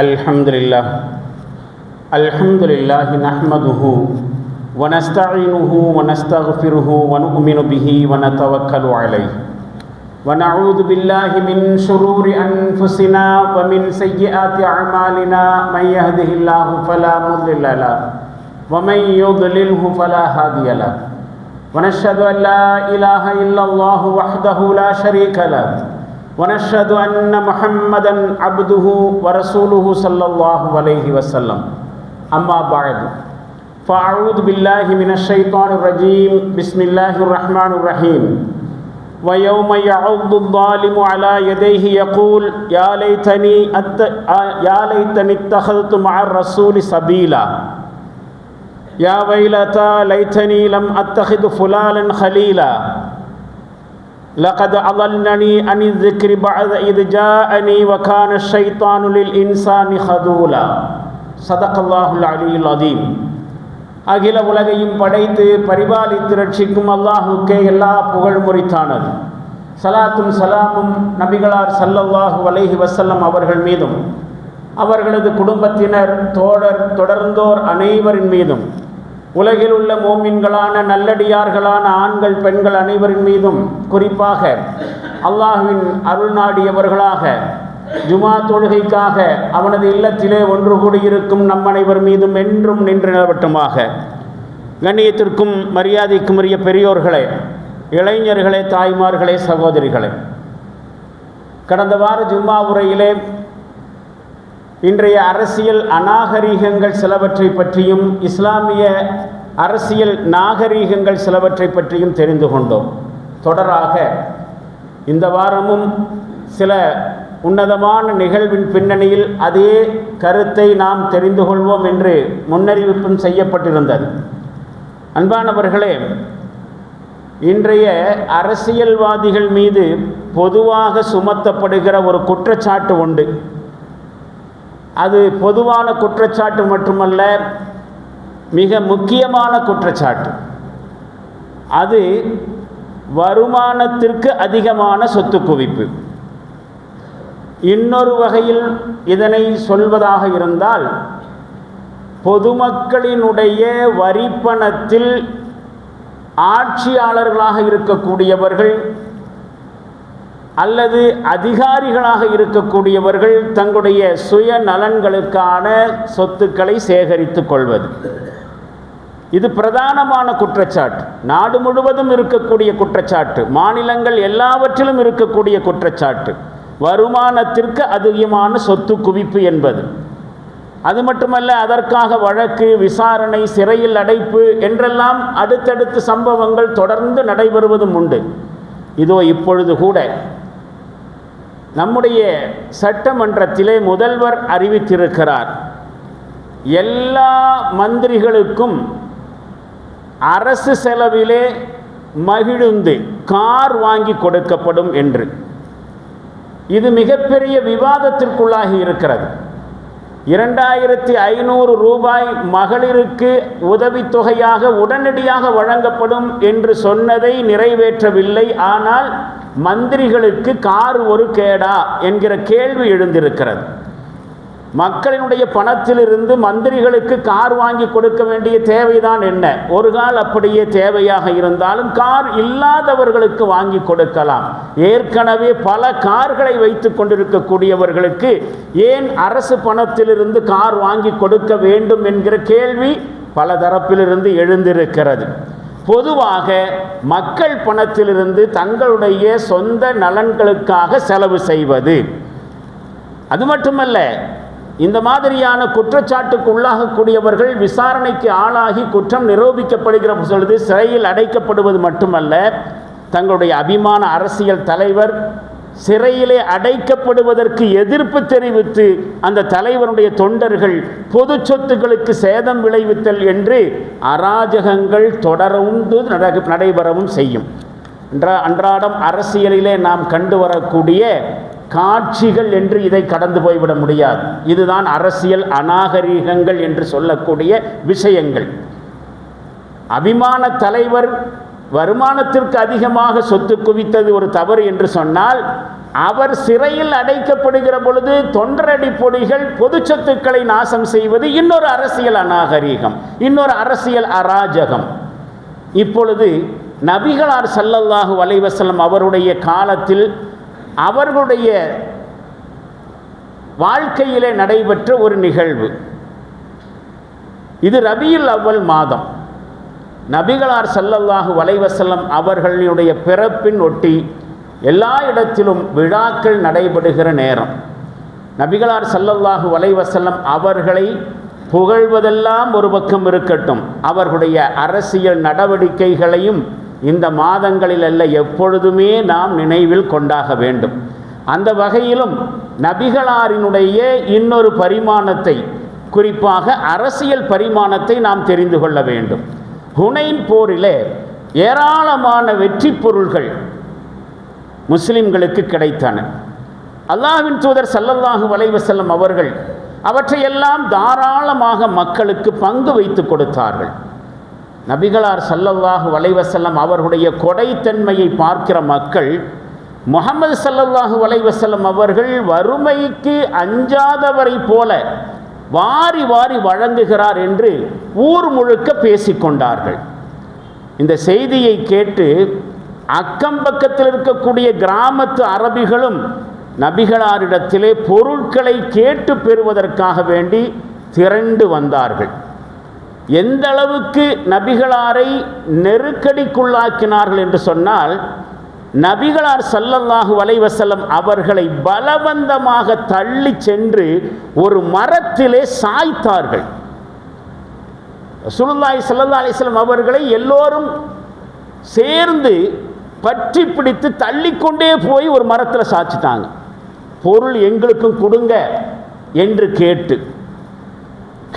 अल्हम्दुलिल्लाह नहमदुहु व नस्तईनुहु व नस्तगफिरुहु व नु'मिनु बिही व नतवक्कलु अलैहि व नऊज़ु बिल्लाहि मिन शुरूरि अनफुसिना व मिन सय्यिआति अअमालिना मन यहदिहिल्लाहु फला मुضिल्ल लहु व मन युضलिल्हु फला हादिय लहु व नशहदु अन ला इलाहा इल्लल्लाहु वहदहु ला शरीका लहु वनशहद अन्न मुहम्मदन अब्दुहु व रसूलुहु सल्लल्लाहु अलैहि वसल्लम अम्मा बाद फ़अऊज़ु बिल्लाहि मिनश शैतानिर रजीम बिस्मिल्लाहिर रहमानिर रहीम व यौम यअद्दु ज़ालिमु अला यदैहि यक़ूल या लैतनी इत्तख़ज़तु मअर रसूलि सबीला या वैलता लैतनी लम अत्तख़िज़ फ़ुलानन ख़लीला लक़द अज़ल्लनी अनि ज़िक्रि बअद इज़ जाअनी व कान अश-शैतानु लिल इंसानि ख़ज़ूला ஸதகல்லாஹுல் அலியுல் அஸீம். அகில உலகையும் படைத்து பரிபாலித்து ரட்சிக்கும் அல்லாஹுக்கே எல்லா புகழ் முரித்தானது. சலாத்தும் சலாமும் நபிகளார் ஸல்லல்லாஹு அலைஹி வஸல்லம் அவர்கள் மீதும் அவர்களது குடும்பத்தினர் தோழர் தொடர்ந்தோர் அனைவரின் மீதும் உலகில் உள்ள மோமின்களான நல்லடியார்களான ஆண்கள் பெண்கள் அனைவரின் மீதும் குறிப்பாக அல்லாஹ்வின் அருள் நாடியவர்களாக ஜுமா தொழுகைக்காக அவனது இல்லத்திலே ஒன்று கூடியிருக்கும் நம் அனைவர் மீதும் என்றும் நின்று நிலவட்டுமாக. கண்ணியத்திற்கும் மரியாதைக்கும் உரிய பெரியோர்களே, இளைஞர்களே, தாய்மார்களே, சகோதரிகளே, கடந்த வார ஜும்மா உரையிலே இன்றைய அரசியல் அநாகரீகங்கள் சிலவற்றை பற்றியும் இஸ்லாமிய அரசியல் நாகரீகங்கள் சிலவற்றை பற்றியும் தெரிந்து கொண்டோம். தொடராக இந்த வாரமும் சில உன்னதமான நிகழ்வின் பின்னணியில் அதே கருத்தை நாம் தெரிந்து கொள்வோம் என்று முன்னறிவிப்பும் செய்யப்பட்டிருந்தது. அன்பானவர்களே, இன்றைய அரசியல்வாதிகள் மீது பொதுவாக சுமத்தப்படுகிற ஒரு குற்றச்சாட்டு உண்டு. அது பொதுவான குற்றச்சாட்டு மட்டுமல்ல, மிக முக்கியமான குற்றச்சாட்டு. அது வருமானத்திற்கு அதிகமான சொத்து குவிப்பு. இன்னொரு வகையில் இதனை சொல்வதாக இருந்தால், பொதுமக்களினுடைய வரிப்பணத்தில் ஆட்சியாளர்களாக இருக்கக்கூடியவர்கள் அல்லது அதிகாரிகளாக இருக்கக்கூடியவர்கள் தங்களுடைய சுய நலன்களுக்கான சொத்துக்களை சேகரித்து கொள்வது. இது பிரதானமான குற்றச்சாட்டு. நாடு முழுவதும் இருக்கக்கூடிய குற்றச்சாட்டு, மாநிலங்கள் எல்லாவற்றிலும் இருக்கக்கூடிய குற்றச்சாட்டு. வருமானத்திற்கு அதிகமான சொத்து குவிப்பு என்பது. அது மட்டுமல்ல, அதற்காக வழக்கு, விசாரணை, சிறையில் அடைப்பு என்றெல்லாம் அடுத்தடுத்து சம்பவங்கள் தொடர்ந்து நடைபெறுவதும் உண்டு. இதோ இப்பொழுது கூட நம்முடைய சட்டமன்றத்திலே முதல்வர் அறிவித்திருக்கிறார், எல்லா மந்திரிகளுக்கும் அரசு செலவிலே மகிழுந்து கார் வாங்கி கொடுக்கப்படும் என்று. இது மிகப்பெரிய விவாதத்திற்குள்ளாகி இருக்கிறது. 2500 ரூபாய் மகளிருக்கு உதவித்தொகையாக உடனடியாக வழங்கப்படும் என்று சொன்னதை நிறைவேற்றவில்லை. ஆனால் மந்திரிகளுக்கு கார் ஒரு கேடா என்கிற கேள்வி எழுந்திருக்கிறது. மக்களினுடைய பணத்திலிருந்து மந்திரிகளுக்கு கார் வாங்கி கொடுக்க வேண்டிய தேவைதான் என்ன? ஒரு கால் அப்படியே தேவையாக இருந்தாலும் கார் இல்லாதவர்களுக்கு வாங்கி கொடுக்கலாம். ஏற்கனவே பல கார்களை வைத்து கொண்டிருக்கக்கூடியவர்களுக்கு ஏன் அரசு பணத்திலிருந்து கார் வாங்கி கொடுக்க வேண்டும் என்கிற கேள்வி பல தரப்பிலிருந்து எழுந்திருக்கிறது. பொதுவாக மக்கள் பணத்திலிருந்து தங்களுடைய சொந்த நலன்களுக்காக செலவு செய்வது. அது மட்டுமல்ல, இந்த மாதிரியான குற்றச்சாட்டுக்கு உள்ளாகக்கூடியவர்கள் விசாரணைக்கு ஆளாகி குற்றம் நிரூபிக்கப்படுகிற பொழுது சிறையில் அடைக்கப்படுவது மட்டுமல்ல, தங்களுடைய அபிமான அரசியல் தலைவர் சிறையிலே அடைக்கப்படுவதற்கு எதிர்ப்பு தெரிவித்து அந்த தலைவருடைய தொண்டர்கள் பொது சொத்துக்களுக்கு சேதம் விளைவித்தல் என்று அராஜகங்கள் தொடர்ந்து நடைபெறவும் செய்யும். அன்றாடம் அரசியலிலே நாம் கண்டு வரக்கூடிய காட்சிகள் என்று இதை கடந்து போய்விட முடியாது. இதுதான் அரசியல் அநாகரீகங்கள் என்று சொல்லக்கூடிய விஷயங்கள். அபிமான தலைவர் வருமானத்திற்கு அதிகமாக சொத்து குவித்தது ஒரு தவறு என்று சொன்னால், அவர் சிறையில் அடைக்கப்படுகிற பொழுது தொண்டரடி பொடிகள் பொது சொத்துக்களை நாசம் செய்வது இன்னொரு அரசியல் அநாகரீகம், இன்னொரு அரசியல் அராஜகம். இப்பொழுது நபிகளார் ஸல்லல்லாஹு அலைஹி வஸல்லம் அவருடைய காலத்தில் அவர்களுடைய வாழ்க்கையிலே நடைபெற்ற ஒரு நிகழ்வு. இது ரபியுல் அவ்வல் மாதம். நபிகளார் ஸல்லல்லாஹு அலைஹி வஸல்லம் அவர்களுடைய பிறப்பின் ஒட்டி எல்லா இடத்திலும் விழாக்கள் நடைபெறுகிற நேரம். நபிகளார் ஸல்லல்லாஹு அலைஹி வஸல்லம் அவர்களை புகழ்வதெல்லாம் ஒரு பக்கம் இருக்கட்டும், அவர்களுடைய அரசியல் நடவடிக்கைகளையும் இந்த மாதங்களில் அல்ல எப்பொழுதுமே நாம் நினைவில் கொண்டாக வேண்டும். அந்த வகையிலும் நபிகளாரினுடைய இன்னொரு பரிமாணத்தை, குறிப்பாக அரசியல் பரிமாணத்தை நாம் தெரிந்து கொள்ள வேண்டும். ஹுனைன் போரிலே ஏராளமான வெற்றி பொருள்கள் முஸ்லிம்களுக்கு கிடைத்தன. அல்லாஹ்வின் தூதர் ஸல்லல்லாஹு அலைஹி வஸல்லம் அவர்கள் அவற்றையெல்லாம் தாராளமாக மக்களுக்கு பங்கு வைத்து கொடுத்தார்கள். நபிகளார் ஸல்லல்லாஹு அலைஹி வஸல்லம் அவர்களுடைய கொடைத்தன்மையை பார்க்கிற மக்கள் முஹம்மது ஸல்லல்லாஹு அலைஹி வஸல்லம் அவர்கள் வறுமைக்கு அஞ்சாதவரை போல வாரி வாரி வழங்குகிறார் என்று ஊர் முழுக்க பேசிக்கொண்டார்கள். இந்த செய்தியை கேட்டு அக்கம் பக்கத்தில் இருக்கக்கூடிய கிராமத்து அரபிகளும் நபிகளாரிடத்திலே பொருட்களை கேட்டு பெறுவதற்காக வேண்டி திரண்டு வந்தார்கள். எந்த அளவுக்கு நபிகளாரை நெருக்கடிக்குள்ளாக்கினார்கள் என்று சொன்னால், நபிகளார் ஸல்லல்லாஹு அலைஹி வஸல்லம் அவர்களை பலவந்தமாக தள்ளி சென்று ஒரு மரத்திலே சாய்த்தார்கள். ரசூலுல்லாஹி ஸல்லல்லாஹு அலைஹி வஸல்லம் அவர்களை எல்லோரும் சேர்ந்து பற்றி பிடித்து தள்ளிக்கொண்டே போய் ஒரு மரத்தில் சாய்ச்சிட்டாங்க. பொருள் எங்களுக்கும் கொடுங்க என்று கேட்டு,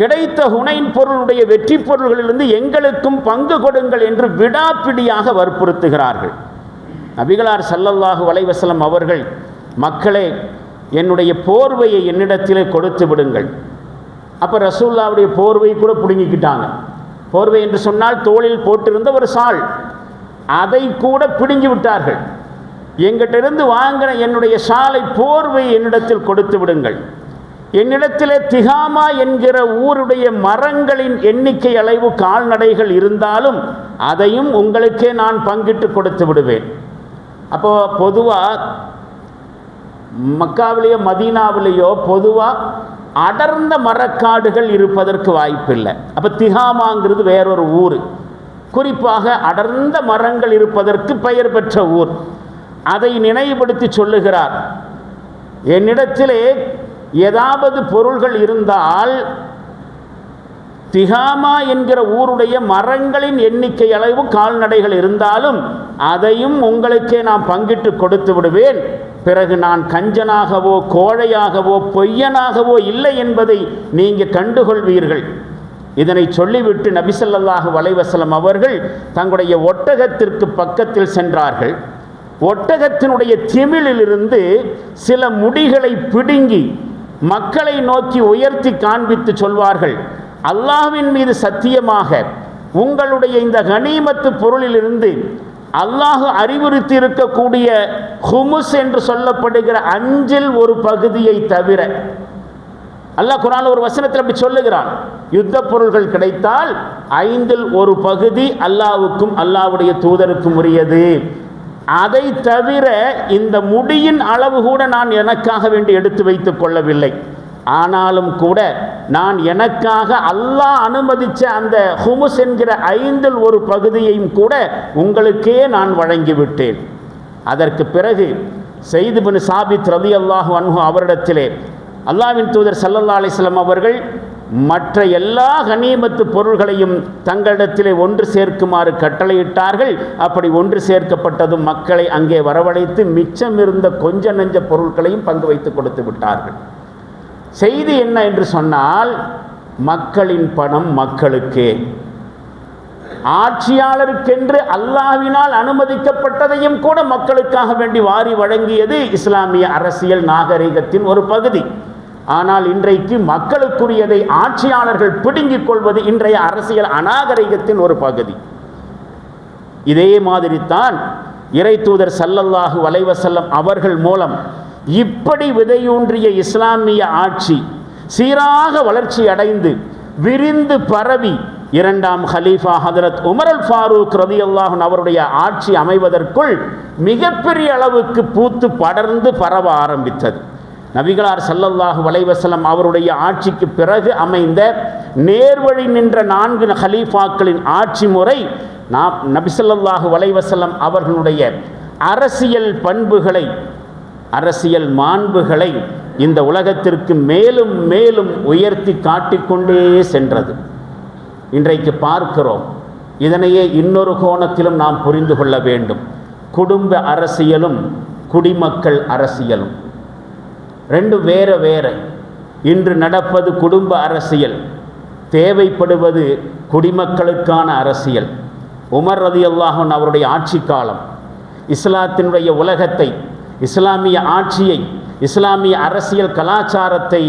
கிடைத்த ஹுனைன் பொருளுடைய வெற்றி பொருள்களிலிருந்து எங்களுக்கும் பங்கு கொடுங்கள் என்று விடாப்பிடியாக வற்புறுத்துகிறார்கள். நபிகளார் ஸல்லல்லாஹு அலைஹி வஸல்லம் அவர்கள், மக்களே என்னுடைய போர்வையை என்னிடத்திலே கொடுத்து விடுங்கள். அப்போ ரசூலுல்லாஹ்வுடைய போர்வை கூட பிடுங்கிக்கிட்டாங்க. போர்வை என்று சொன்னால் தோளில் போட்டிருந்த ஒரு சால், அதை கூட பிடுங்கி விட்டார்கள். எங்கிட்டிருந்து வாங்கின என்னுடைய ஷாலை போர்வை என்னிடத்தில் கொடுத்து விடுங்கள். என்னிடத்திலே திகாமா என்கிற ஊருடைய மரங்களின் எண்ணிக்கை அளவு கால்நடைகள் இருந்தாலும் அதையும் உங்களுக்கே நான் பங்கிட்டு கொடுத்து விடுவேன். அப்போ பொதுவாக மக்காவிலேயோ மதீனாவிலேயோ பொதுவாக அடர்ந்த மரக்காடுகள் இருப்பதற்கு வாய்ப்பில்லை. அப்போ திகாமாங்கிறது வேறொரு ஊர், குறிப்பாக அடர்ந்த மரங்கள் இருப்பதற்கு பெயர் பெற்ற ஊர். அதை நினைவுபடுத்தி சொல்லுகிறார், என்னிடத்திலே ஏதாவது பொருள்கள் இருந்தால் திகாமா என்கிற ஊருடைய மரங்களின் எண்ணிக்கை அளவு கால்நடைகள் இருந்தாலும் அதையும் உங்களுக்கே நான் பங்கிட்டு கொடுத்து விடுவேன். பிறகு நான் கஞ்சனாகவோ கோழையாகவோ பொய்யனாகவோ இல்லை என்பதை நீங்கள் கண்டுகொள்வீர்கள். இதனை சொல்லிவிட்டு நபி ஸல்லல்லாஹு அலைஹி வஸல்லம் அவர்கள் தங்களுடைய ஒட்டகத்திற்கு பக்கத்தில் சென்றார்கள். ஒட்டகத்தினுடைய திமிலிலிருந்து சில முடிகளை பிடுங்கி மக்களை நோக்கி உயர்த்தி காண்பித்து சொல்வார்கள், அல்லாஹ்வின் மீது சத்தியமாக உங்களுடைய இந்த கனீமத்து பொருளிலிருந்து அல்லாஹ் அறிவுறுத்தி இருக்கக்கூடிய ஹுமுஸ் என்று சொல்லப்படுகிற 5இல் ஒரு பகுதியை தவிர, அல்லாஹ் குர்ஆனில் ஒரு வசனத்தில் அப்படி சொல்லுகிறான், யுத்த பொருள்கள் கிடைத்தால் 5இல் ஒரு பகுதி அல்லாஹ்வுக்கும் அல்லாஹ்வுடைய தூதருக்கும் உரியது. அதை தவிர இந்த முடியின் அளவு கூட நான் எனக்காக வேண்டி எடுத்து வைத்துக் கொள்ளவில்லை. ஆனாலும் கூட நான் எனக்காக அல்லாஹ் அனுமதித்த அந்த ஹுமுஸ் என்கிற 5இல் ஒரு பகுதியையும் கூட உங்களுக்கே நான் வழங்கிவிட்டேன். அதற்கு பிறகு ஸைத் பின் சாபித் ரலியல்லாஹு அன்ஹு அவரிடத்திலே அல்லாஹ்வின் தூதர் ஸல்லல்லாஹு அலைஹி வஸல்லம் அவர்கள் மற்ற எல்லா கனீமத்து பொருள்களையும் தங்களிடத்திலே ஒன்று சேர்க்குமாறு கட்டளையிட்டார்கள். அப்படி ஒன்று சேர்க்கப்பட்டதும் மக்களை அங்கே வரவழைத்து மிச்சம் இருந்த கொஞ்ச நெஞ்ச பொருட்களையும் பங்கு வைத்து கொடுத்து விட்டார்கள். செய்தி என்ன என்று சொன்னால், மக்களின் பணம் மக்களுக்கே, ஆட்சியாளருக்கென்று அல்லாஹ்வினால் அனுமதிக்கப்பட்டதையும் கூட மக்களுக்காக வேண்டி வாரி வழங்கியது இஸ்லாமிய அரசியல் நாகரிகத்தின் ஒரு பகுதி. ஆனால் இன்றைக்கு மக்களுக்குரியதை ஆட்சியாளர்கள் பிடுங்கிக் கொள்வது இன்றைய அரசியல் அநாகரிகத்தின் ஒரு பகுதி. இதே மாதிரி தான் இறை தூதர் ஸல்லல்லாஹு அலைஹி வஸல்லம் அவர்கள் மூலம் இப்படி விதையூன்றிய இஸ்லாமிய ஆட்சி சீராக வளர்ச்சி அடைந்து விரிந்து பரவி இரண்டாம் ஹலீஃபா ஹதரத் உமர் அல் ஃபாரூக் ரலியல்லாஹு அன்ஹு அவருடைய ஆட்சி அமைவதற்குள் மிகப்பெரிய அளவுக்கு பூத்து படர்ந்து பரவ ஆரம்பித்தது. நபிகளார் ஸல்லல்லாஹு அலைஹி வஸல்லம் அவருடைய ஆட்சிக்கு பிறகு அமைந்த நேர்வழி நின்ற 4 ஹலீஃபாக்களின் ஆட்சி முறை நபி ஸல்லல்லாஹு அலைஹி வஸல்லம் அவர்களுடைய அரசியல் பண்புகளை, அரசியல் மாண்புகளை இந்த உலகத்திற்கு மேலும் மேலும் உயர்த்தி காட்டிக்கொண்டே சென்றது. இன்றைக்கு பார்க்கிறோம். இதனையே இன்னொரு கோணத்திலும் நாம் புரிந்து கொள்ள வேண்டும். குடும்ப அரசியலும் குடிமக்கள் அரசியலும் ரெண்டு வேற வேற. இன்று நடப்பது குடும்ப அரசியல், தேவைப்படுவது குடிமக்களுக்கான அரசியல். உமர் ரலியல்லாஹு அன்ஹு அவருடைய ஆட்சி காலம் இஸ்லாத்தினுடைய உலகத்தை, இஸ்லாமிய ஆட்சியை, இஸ்லாமிய அரசியல் கலாச்சாரத்தை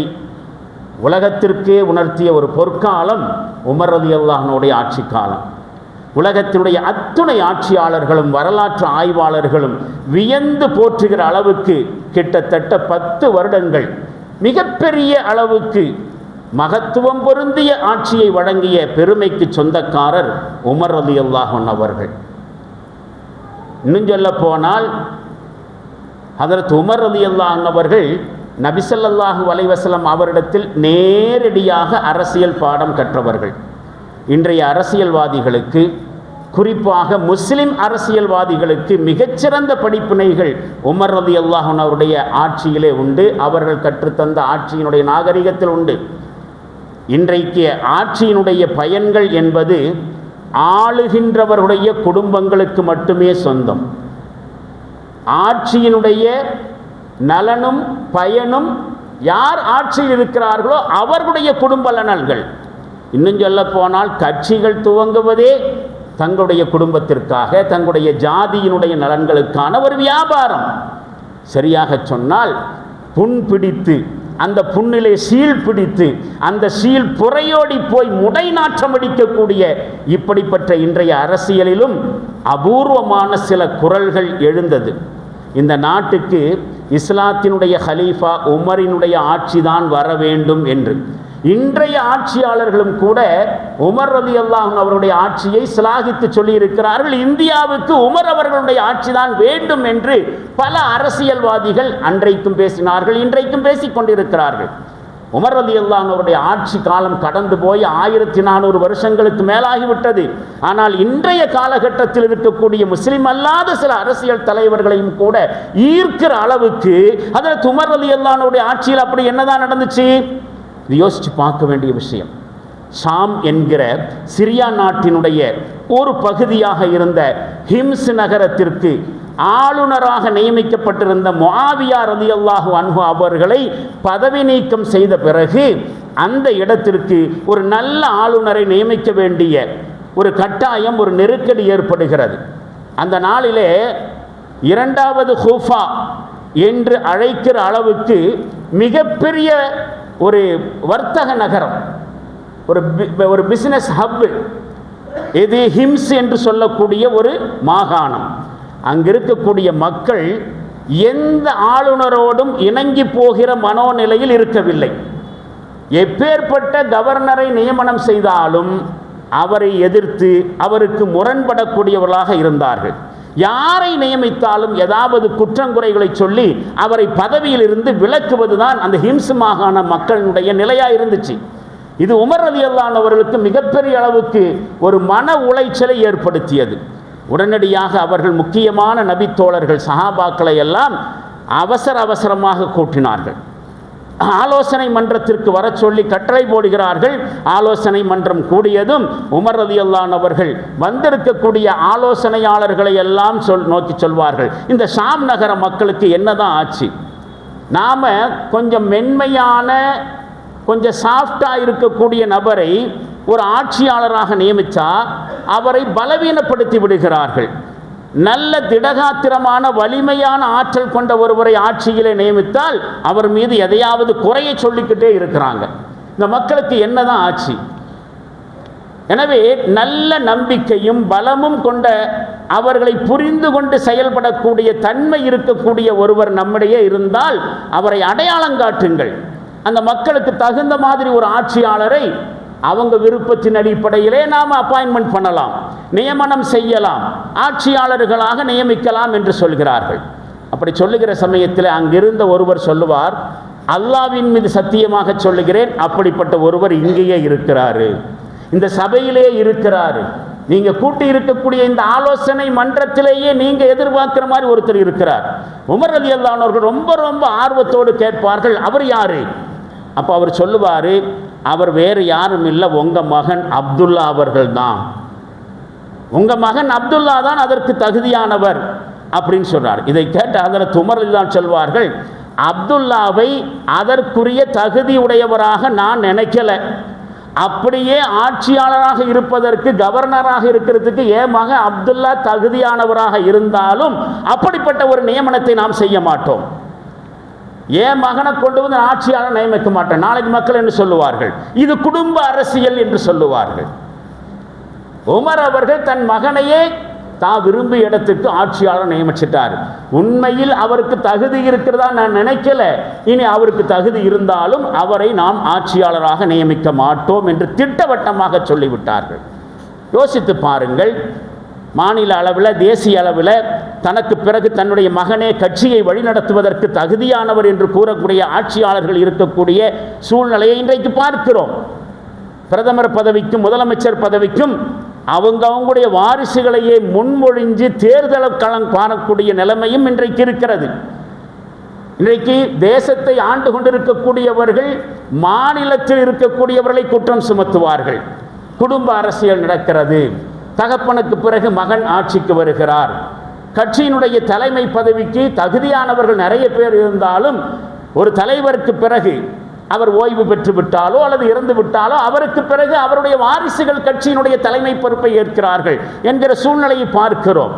உலகத்திற்கே உணர்த்திய ஒரு பொற்காலம் உமர் ரலியல்லாஹு அன்ஹுடைய ஆட்சி காலம். உலகத்தினுடைய அத்துணை ஆட்சியாளர்களும் வரலாற்று ஆய்வாளர்களும் வியந்து போற்றுகிற அளவுக்கு கிட்டத்தட்ட 10 வருடங்கள் மிகப்பெரிய அளவுக்கு மகத்துவம் பொருந்திய ஆட்சியை வழங்கிய பெருமைக்கு சொந்தக்காரர் உமர் ரலியல்லாஹு அன்ஹு அவர்கள். இன்னும் சொல்ல போனால் ஹதரத் உமர் ரலியல்லாஹு அன்ஹு அவர்கள் நபி ஸல்லல்லாஹு அலைஹி வஸல்லம் அவரிடத்தில் நேரடியாக அரசியல் பாடம் கற்றவர்கள். இன்றைய அரசியல்வாதிகளுக்கு, குறிப்பாக முஸ்லிம் அரசியல்வாதிகளுக்கு மிகச்சிறந்த படிப்பினைகள் உமர் ரலியல்லாஹு அன்ஹு அவருடைய ஆட்சியிலே உண்டு. அவர்கள் கற்றுத்தந்த ஆட்சியினுடைய நாகரிகத்தில் உண்டு. இன்றைக்கு ஆட்சியினுடைய பயன்கள் என்பது ஆளுகின்றவருடைய குடும்பங்களுக்கு மட்டுமே சொந்தம். ஆட்சியினுடைய நலனும் பயனும் யார் ஆட்சியில் இருக்கிறார்களோ அவர்களுடைய குடும்ப நலன்கள். இன்னும் சொல்ல போனால் கட்சிகள் துவங்குவதே தங்களுடைய குடும்பத்திற்காக, தங்களுடைய ஜாதியினுடைய நலன்களுக்கான ஒரு வியாபாரம். சரியாக சொன்னால் புண் பிடித்து அந்த புண்ணிலே சீல் பிடித்து அந்த சீல் புறையோடி போய் முடை நாற்றம் அடிக்கக்கூடிய இப்படிப்பட்ட இன்றைய அரசியலிலும் அபூர்வமான சில குரல்கள் எழுந்தது. இந்த நாட்டுக்கு இஸ்லாத்தினுடைய ஹலீஃபா உமரினுடைய ஆட்சி தான் வர வேண்டும் என்று. இன்றைய ஆட்சியாளர்களும் கூட உமர் ரலியல்லாஹு அன்ஹு அவருடைய ஆட்சியை சிலாகித்து சொல்லியிருக்கிறார்கள். இந்தியாவுக்கு உமர் அவர்களுடைய ஆட்சி தான் வேண்டும் என்று பல அரசியல்வாதிகள் அன்றைக்கும் பேசினார்கள், இன்றைக்கும் பேசிக் கொண்டிருக்கிறார்கள். உமர் ரலியல்லாஹு அன்ஹு அவருடைய ஆட்சி காலம் கடந்து போய் 1400 வருஷங்களுக்கு மேலாகிவிட்டது. ஆனால் இன்றைய காலகட்டத்தில் இருக்கக்கூடிய முஸ்லிம் அல்லாத சில அரசியல் தலைவர்களையும் கூட ஈர்க்கிற அளவுக்கு ஹதரத் உமர் ரலியல்லாஹு அன்ஹுடைய ஆட்சியில் அப்படி என்னதான் நடந்துச்சு? இது யோசித்து பார்க்க வேண்டிய விஷயம். ஷாம் என்கிற சிரியா நாட்டினுடைய ஒரு பகுதியாக இருந்த ஹிம்ஸ் நகரத்திற்கு ஆளுநராக நியமிக்கப்பட்டிருந்த முஆவியா ரலியல்லாஹு அன்ஹு அவர்களை பதவி நீக்கம் செய்த பிறகு அந்த இடத்திற்கு ஒரு நல்ல ஆளுநரை நியமிக்க வேண்டிய ஒரு கட்டாயம், ஒரு நெருக்கடி ஏற்படுகிறது. அந்த நாளிலே 2வது ஹூஃபா என்று அழைக்கிற அளவுக்கு மிகப்பெரிய ஒரு வர்த்தக நகரம், ஒரு பிசினஸ் ஹப், இது ஹிம்ஸ் என்று சொல்லக்கூடிய ஒரு மாகாணம். அங்கிருக்கக்கூடிய மக்கள் எந்த ஆளுநரோடும் இணங்கி போகிற மனோநிலையில் இருக்கவில்லை. எப்பேற்பட்ட கவர்னரை நியமனம் செய்தாலும் அவரை எதிர்த்து அவருக்கு முரண்படக்கூடியவர்களாக இருந்தார்கள். யாரை நியமித்தாலும் ஏதாவது குற்றங்குறைகளை சொல்லி அவரை பதவியில் இருந்து விலக்குவதுதான் அந்த ஹிம்ஸ் மாகாண மக்களுடைய நிலையாக இருந்துச்சு. இது உமர் ரலியல்லாஹு அன்ஹு அவர்களுக்கு மிகப்பெரிய அளவுக்கு ஒரு மன உளைச்சலை ஏற்படுத்தியது. உடனடியாக அவர்கள் முக்கியமான நபித்தோழர்கள் சஹாபாக்களை எல்லாம் அவசரமாக கூட்டினார்கள். ஆலோசனை மன்றத்திற்கு வர சொல்லி கட்டளை போடுகிறார்கள். ஆலோசனை மன்றம் கூடியதும் உமர் ரலியல்லாஹு அன்ஹு அவர்கள் வந்திருக்கக்கூடிய ஆலோசனையாளர்களை எல்லாம் நோக்கி சொல்வார்கள், இந்த ஷாம் நகர மக்களுக்கு என்னதான் ஆச்சு? நாம் கொஞ்சம் மென்மையான, கொஞ்சம் சாஃப்டாக இருக்கக்கூடிய நபரை ஒரு ஆட்சியாளராக நியமித்தா அவரை பலவீனப்படுத்தி விடுகிறார்கள். நல்ல திடகாத்திரமான வலிமையான ஆற்றல் கொண்ட ஒருவரை ஆட்சியிலே நியமித்தால் அவர் மீது எதையாவது குறையை சொல்லிக்கிட்டே இருக்கிறாங்க. இந்த மக்களுக்கு என்னதான் ஆச்சு? எனவே நல்ல நம்பிக்கையும் பலமும் கொண்ட அவர்களை புரிந்து கொண்டு செயல்படக்கூடிய தன்மை இருக்கக்கூடிய ஒருவர் நம்மிடையே இருந்தால் அவரை அடையாளம் காட்டுங்கள். அந்த மக்களுக்கு தகுந்த மாதிரி ஒரு ஆட்சியாளரை அவங்க விருப்பத்தின் அடிப்படையிலே நாம் அப்பாயின்மெண்ட் பண்ணலாம், நியமனம் செய்யலாம், ஆட்சியாளர்களாக நியமிக்கலாம் என்று சொல்கிறார்கள். அப்படி சொல்லுகிற சமயத்தில் அங்கிருந்த ஒருவர் சொல்லுவார், அல்லாஹ்வின் மீது சத்தியமாக சொல்லுகிறேன், அப்படிப்பட்ட ஒருவர் இங்கேயே இருக்கிறாரு, இந்த சபையிலே இருக்கிறாரு, நீங்க கூட்டி இருக்கக்கூடிய இந்த ஆலோசனை மன்றத்திலேயே நீங்க எதிர்பார்க்கிற மாதிரி ஒருத்தர் இருக்கிறார். உமர் ரலியல்லாஹு அன்ஹு அவர்கள் ரொம்ப ரொம்ப ஆர்வத்தோடு கேட்பார்கள், அவர் யாரு? அப்போ அவர் சொல்லுவார், அவர் வேறு யாரும் இல்லை, உங்க மகன் அப்துல்லா அவர்கள் தான், உங்க மகன் அப்துல்லா தான் அதற்கு தகுதியானவர் அப்படின்னு சொல்றார். இதை கேட்ட ஹஜ்ரத் உமர் தான் சொல்வார்கள், அப்துல்லாவை அதற்குரிய தகுதி உடையவராக நான் நினைக்கல, அப்படியே ஆட்சியாளராக இருப்பதற்கு, கவர்னராக இருக்கிறதுக்கு என் மகன் அப்துல்லா தகுதியானவராக இருந்தாலும் அப்படிப்பட்ட ஒரு நியமனத்தை நாம் செய்ய மாட்டோம். என் மகனை கொண்டு வந்து ஆட்சியாளர் நியமிக்க மாட்டேன், நாளைக்கு மக்கள் என்று சொல்லுவார்கள், இது குடும்ப அரசியல் என்று சொல்லுவார்கள். உமர் அவர்கள் தன் மகனையே தான் விரும்பிய இடத்துக்கு ஆட்சியாளர் நியமிச்சிட்டார். உண்மையில் அவருக்கு தகுதி இருக்கிறதா நான் நினைக்கல, இனி அவருக்கு தகுதி இருந்தாலும் அவரை நாம் ஆட்சியாளராக நியமிக்க மாட்டோம் என்று திட்டவட்டமாக சொல்லிவிட்டார்கள். யோசித்து பாருங்கள், மாநில அளவில், தேசிய அளவில் தனக்கு பிறகு தன்னுடைய மகனே கட்சியை வழிநடத்துவதற்கு தகுதியானவர் என்று கூறக்கூடிய ஆட்சியாளர்கள் இருக்கக்கூடிய சூழ்நிலையை இன்றைக்கு பார்க்கிறோம். பிரதமர் பதவிக்கும் முதலமைச்சர் பதவிக்கும் அவங்களுடைய வாரிசுகளையே முன்மொழிஞ்சு தேர்தல் களம் காணக்கூடிய நிலைமையும் இன்றைக்கு இருக்கிறது. இன்றைக்கு தேசத்தை ஆண்டு கொண்டிருக்கக்கூடியவர்கள் மாநிலத்தில் இருக்கக்கூடியவர்களை குற்றம் சுமத்துவார்கள். குடும்ப அரசியல் நடக்கிறது, தகப்பனுக்கு பிறகு மகன் ஆட்சிக்கு வருகிறார், கட்சியினுடைய தலைமை பதவிக்கு தகுதியானவர்கள் நிறைய பேர் இருந்தாலும் ஒரு தலைவருக்கு பிறகு அவர் ஓய்வு பெற்று விட்டாலோ அல்லது இறந்து விட்டாலோ அவருக்கு பிறகு அவருடைய வாரிசுகள் கட்சியினுடைய தலைமை பொறுப்பை ஏற்கிறார்கள் என்கிற சூழ்நிலையை பார்க்கிறோம்.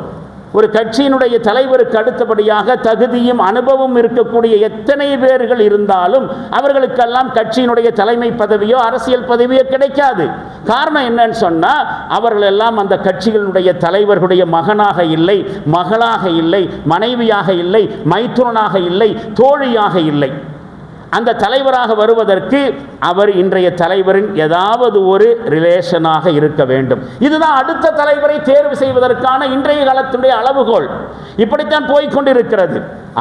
ஒரு கட்சியினுடைய தலைவருக்கு அடுத்தபடியாக தகுதியும் அனுபவம் இருக்கக்கூடிய எத்தனை பேர்கள் இருந்தாலும் அவர்களுக்கெல்லாம் கட்சியினுடைய தலைமை பதவியோ அரசியல் பதவியோ கிடைக்காது. காரணம் என்னன்னு சொன்னால், அவர்கள் எல்லாம் அந்த கட்சிகளுடைய தலைவர்களுடைய மகனாக இல்லை, மகளாக இல்லை, மனைவியாக இல்லை, மைத்துனனாக இல்லை, தோழியாக இல்லை. அந்த தலைவராக வருவதற்கு அவர் இன்றைய தலைவரின் ஏதாவது ஒரு ரிலேஷனாக இருக்க வேண்டும். இதுதான் அடுத்த தலைவரை தேர்வு செய்வதற்கான இன்றைய காலத்துடைய அளவுகோல். இப்படித்தான் போய்கொண்டிருக்கிறது.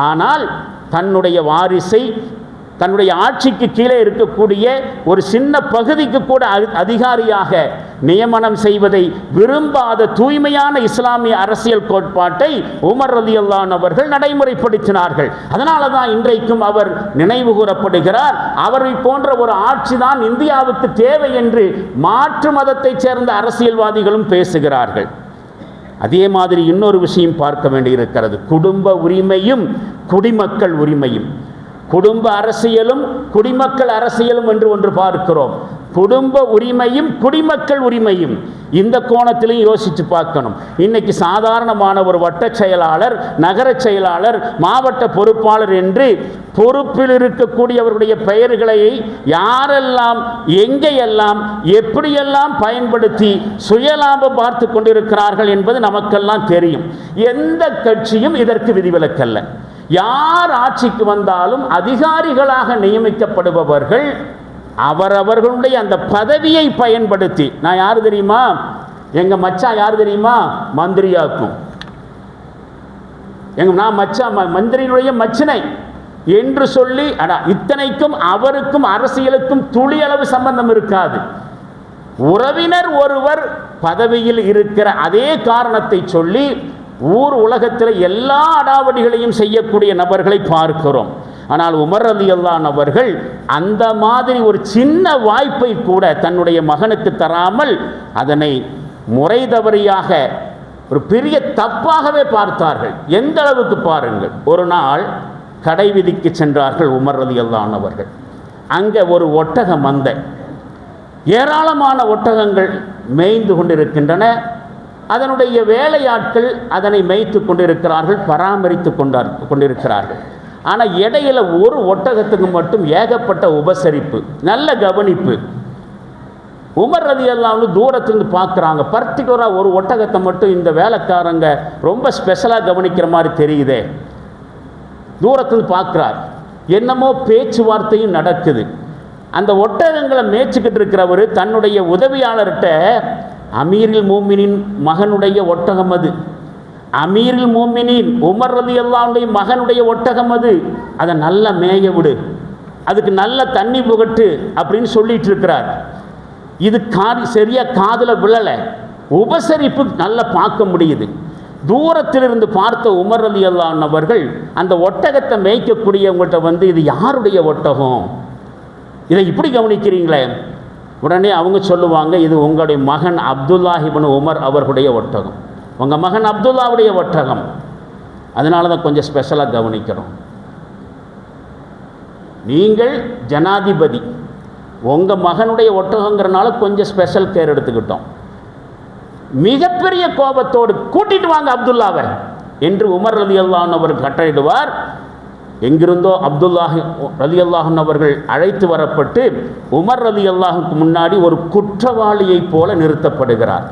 ஆனால் தன்னுடைய வாரிசை தன்னுடைய ஆட்சிக்கு கீழே இருக்கக்கூடிய ஒரு சின்ன பகுதிக்கு கூட அதிகாரியாக நியமனம் செய்வதை விரும்பாத தூய்மையான இஸ்லாமிய அரசியல் கோட்பாட்டை உமர் ரலியல்லாஹு அன்ஹு அவர்கள் நடைமுறைப்படுத்தினார்கள். அதனால தான் இன்றைக்கும் அவர் நினைவு கூறப்படுகிறார். அவரை போன்ற ஒரு ஆட்சி தான் இந்தியாவுக்கு தேவை என்று மாற்று மதத்தைச் சேர்ந்த அரசியல்வாதிகளும் பேசுகிறார்கள். அதே மாதிரி இன்னொரு விஷயம் பார்க்க வேண்டியிருக்கிறது, குடும்ப உரிமையும் குடிமக்கள் உரிமையும். குடும்ப அரசியலும் குடிமக்கள் அரசியலும் என்று ஒன்று பார்க்கிறோம். குடும்ப உரிமையும் குடிமக்கள் உரிமையும் இந்த கோணத்திலையும் யோசித்து பார்க்கணும். இன்னைக்கு சாதாரணமான ஒரு வட்ட செயலாளர், நகர செயலாளர், மாவட்ட பொறுப்பாளர் என்று பொறுப்பில் இருக்கக்கூடியவர்களுடைய பெயர்களை யாரெல்லாம் எங்கேயெல்லாம் எப்படியெல்லாம் பயன்படுத்தி சுயலாபம் பார்த்து கொண்டிருக்கிறார்கள் என்பது நமக்கெல்லாம் தெரியும். எந்த கட்சியும் இதற்கு விதிவிலக்கல்ல. யார் ஆட்சிக்கு வந்தாலும் அதிகாரிகளாக நியமிக்கப்படுபவர்கள் அவரவர்களுடைய அந்த பதவியை பயன்படுத்தி, நான் யார் தெரியுமா, எங்க மச்சான் யார் தெரியுமா, மந்திரியாக்கும், நான் மச்சான் மந்திரியினுடைய மச்சினை என்று சொல்லி, இத்தனைக்கும் அவருக்கும் அரசியலுக்கும் துளி அளவு சம்பந்தம் இருக்காது. உறவினர் ஒருவர் பதவியில் இருக்கிற அதே காரணத்தை சொல்லி ஊர் உலகத்தில் எல்லா அடாவடிகளையும் செய்யக்கூடிய நபர்களை பார்க்கிறோம். ஆனால் உமர் ரலியல்லாஹு அன்ஹு அவர்கள் அந்த மாதிரி ஒரு சின்ன வாய்ப்பை கூட தன்னுடைய மகனுக்கு தராமல் அதனை முறை தவறியாக ஒரு பெரிய தப்பாகவே பார்த்தார்கள். எந்த அளவுக்கு பாருங்கள், ஒரு நாள் கடை வீதிக்கு சென்றார்கள் உமர் ரலியல்லாஹு அன்ஹு அவர்கள். அங்கே ஒரு ஒட்டக மந்தை, ஏராளமான ஒட்டகங்கள் மேய்ந்து கொண்டிருக்கின்றன. அதனுடைய வேலையாட்கள் அதனை மேய்த்து கொண்டிருக்கிறார்கள், பராமரித்து கொண்டிருக்கிறார்கள். ஆனால் இடையில ஒரு ஒட்டகத்துக்கு மட்டும் ஏகப்பட்ட உபசரிப்பு, நல்ல கவனிப்பு. உமர் ரலியல்லாஹு அன்ஹு தூரத்திலிருந்து பார்க்குறாங்க. பர்டிகுலராக ஒரு ஒட்டகத்தை மட்டும் இந்த வேலைக்காரங்க ரொம்ப ஸ்பெஷலாக கவனிக்கிற மாதிரி தெரியுதே. தூரத்தில் பார்க்குறார். என்னமோ பேச்சுவார்த்தையும் நடக்குது. அந்த ஒட்டகங்களை மேய்ச்சிக்கிட்டு இருக்கிறவர் தன்னுடைய உதவியாளர்கிட்ட, அமீருல் மோமினின் மகனுடைய ஒட்டகம் அது, அமீருல் மோமினின் உமர் ரலியல்லாஹு அன்ஹுடைய மகனுடைய ஒட்டகம் அது, அதை நல்லா மேய விடு, அதுக்கு நல்ல தண்ணி புகட்டு அப்படின்னு சொல்லிட்டு இருக்கிறார். இது சரியாக காதில் விழலை. உபசரிப்பு நல்லா பார்க்க முடியுது. தூரத்திலிருந்து பார்த்த உமர் ரலியல்லாஹு அன்ஹு அவர்கள் அந்த ஒட்டகத்தை மேய்க்கக்கூடியவங்கள்ட்ட இது யாருடைய ஒட்டகம், இதை இப்படி கவனிக்கிறீங்களே? உடனே அவங்க சொல்லுவாங்க, இது உங்களுடைய மகன் அப்துல்லாஹ் இப்னு உமர் அவர்களுடைய ஒட்டகம், உங்கள் மகன் அப்துல்லாவுடைய ஒட்டகம், அதனால தான் கொஞ்சம் ஸ்பெஷலாக கவனிக்கிறோம். நீங்கள் ஜனாதிபதி, உங்கள் மகனுடைய ஒட்டகங்கிறனால கொஞ்சம் ஸ்பெஷல் கேர் எடுத்துக்கிட்டோம். மிகப்பெரிய கோபத்தோடு கூட்டிட்டு வாங்க அப்துல்லாவை என்று உமர் ரலியல்லாஹு அன்ஹு அவர்கள் கட்டளையிடுவார். எங்கிருந்தோ அப்துல்லாஹ் ரலியல்லாஹு அன்ஹு அவர்கள் அழைத்து வரப்பட்டு உமர் ரலியல்லாஹுக்கு முன்னாடி ஒரு குற்றவாளியைப் போல நிறுத்தப்படுகிறார்.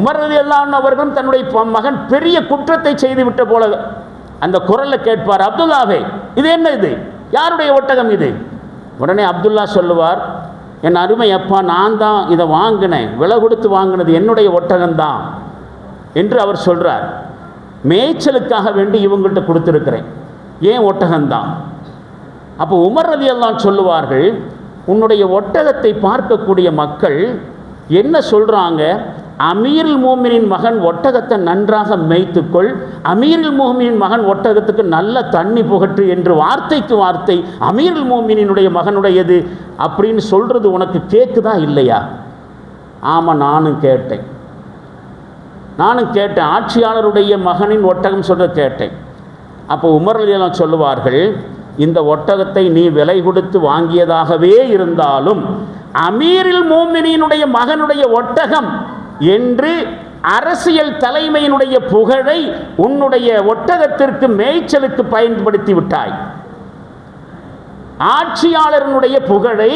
உமர் ரலியல்லாஹு அன்ஹு அவர்களும் தன்னுடைய மகன் பெரிய குற்றத்தை செய்துவிட்ட போல அந்த குரலை கேட்பார், அப்துல்லாவே இது என்ன, இது யாருடைய ஒட்டகம் இது? உடனே அப்துல்லா சொல்லுவார், என் அருமை அப்பா, நான் தான் இதை வாங்கினேன், விலை கொடுத்து வாங்கினது என்னுடைய ஒட்டகம்தான் என்று அவர் சொல்கிறார். மேய்ச்சலுக்காக வேண்டி இவங்கள்ட்ட கொடுத்துருக்கிறேன், ஏன் ஒட்டகம்தான். அப்போ உமர் ரலியல்லாஹு அன்ஹு சொல்லுவார்கள், உன்னுடைய ஒட்டகத்தை பார்க்கக்கூடிய மக்கள் என்ன சொல்கிறாங்க, அமீருல் மோமினின் மகன் ஒட்டகத்தை நன்றாக மேய்த்துக்கொள், அமீருல் மோமினின் மகன் ஒட்டகத்துக்கு நல்ல தண்ணி புகட்டு என்று வார்த்தைக்கு வார்த்தை அமீருல் மோமினினுடைய மகனுடையது அப்படின்னு சொல்கிறது உனக்கு கேட்குதா இல்லையா? ஆமாம், நானும் கேட்டேன், ஆட்சியாளருடைய மகனின் ஒட்டகம் சொல்ல கேட்டேன். அப்போ உமர் ரலியல்லாஹு அன்ஹு சொல்லுவார்கள், இந்த ஒட்டகத்தை நீ விலை கொடுத்து வாங்கியதாகவே இருந்தாலும் அமீருல் மோமினினுடைய மகனுடைய ஒட்டகம் என்று அரசியல் தலைமையினுடைய புகழை உன்னுடைய ஒட்டகத்திற்கு மேய்ச்சலுக்கு பயன்படுத்தி விட்டாய். ஆட்சியாளருடைய புகழை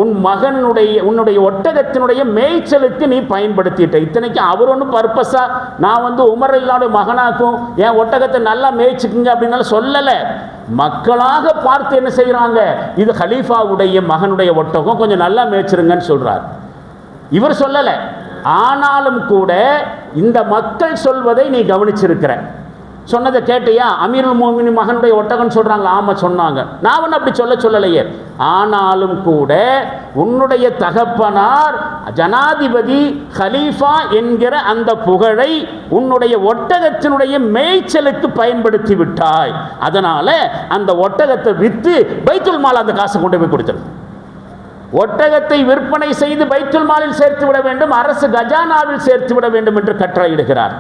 உன்னுடைய ஒட்டகத்தினுடைய மேய்ச்சலுக்கு நீ பயன்படுத்திட்ட. இத்தனைக்கு அவர் ஒன்றும் பர்பஸாக நான் உமர் ரலியல்லாஹு மகனாக்கும் என் ஒட்டகத்தை நல்லா மேய்ச்சிக்குங்க அப்படின்னால சொல்லலை. மக்களாக பார்த்து என்ன செய்கிறாங்க, இது ஹலீஃபாவுடைய மகனுடைய ஒட்டகம், கொஞ்சம் நல்லா மேய்ச்சிருங்கன்னு சொல்கிறார். இவர் சொல்லலை. ஆனாலும் கூட இந்த மக்கள் சொல்வதை நீ கவனிச்சிருக்கிற, சொன்னதை கேட்டியா? அமீருல் மோமினின் மகனுடைய ஒட்டகம் சொல்கிறாங்க. ஆமாம் சொன்னாங்க, நான் ஒன்றும் அப்படி சொல்லலையே. ஆனாலும் கூட உன்னுடைய தகப்பனார் ஜனாதிபதி ஹலீஃபா என்கிற அந்த புகழை உன்னுடைய ஒட்டகத்தினுடைய மேய்ச்சலுக்கு பயன்படுத்தி விட்டாய். அதனால அந்த ஒட்டகத்தை விற்று பைத்துல் மால் அந்த காசை கொண்டு போய் கொடுத்துரு. ஒட்டகத்தை விற்பனை செய்து பைத்துல் மாலில் சேர்த்து விட வேண்டும், அரசு கஜானாவில் சேர்த்து விட வேண்டும் என்று கட்டளையிடுகிறார்.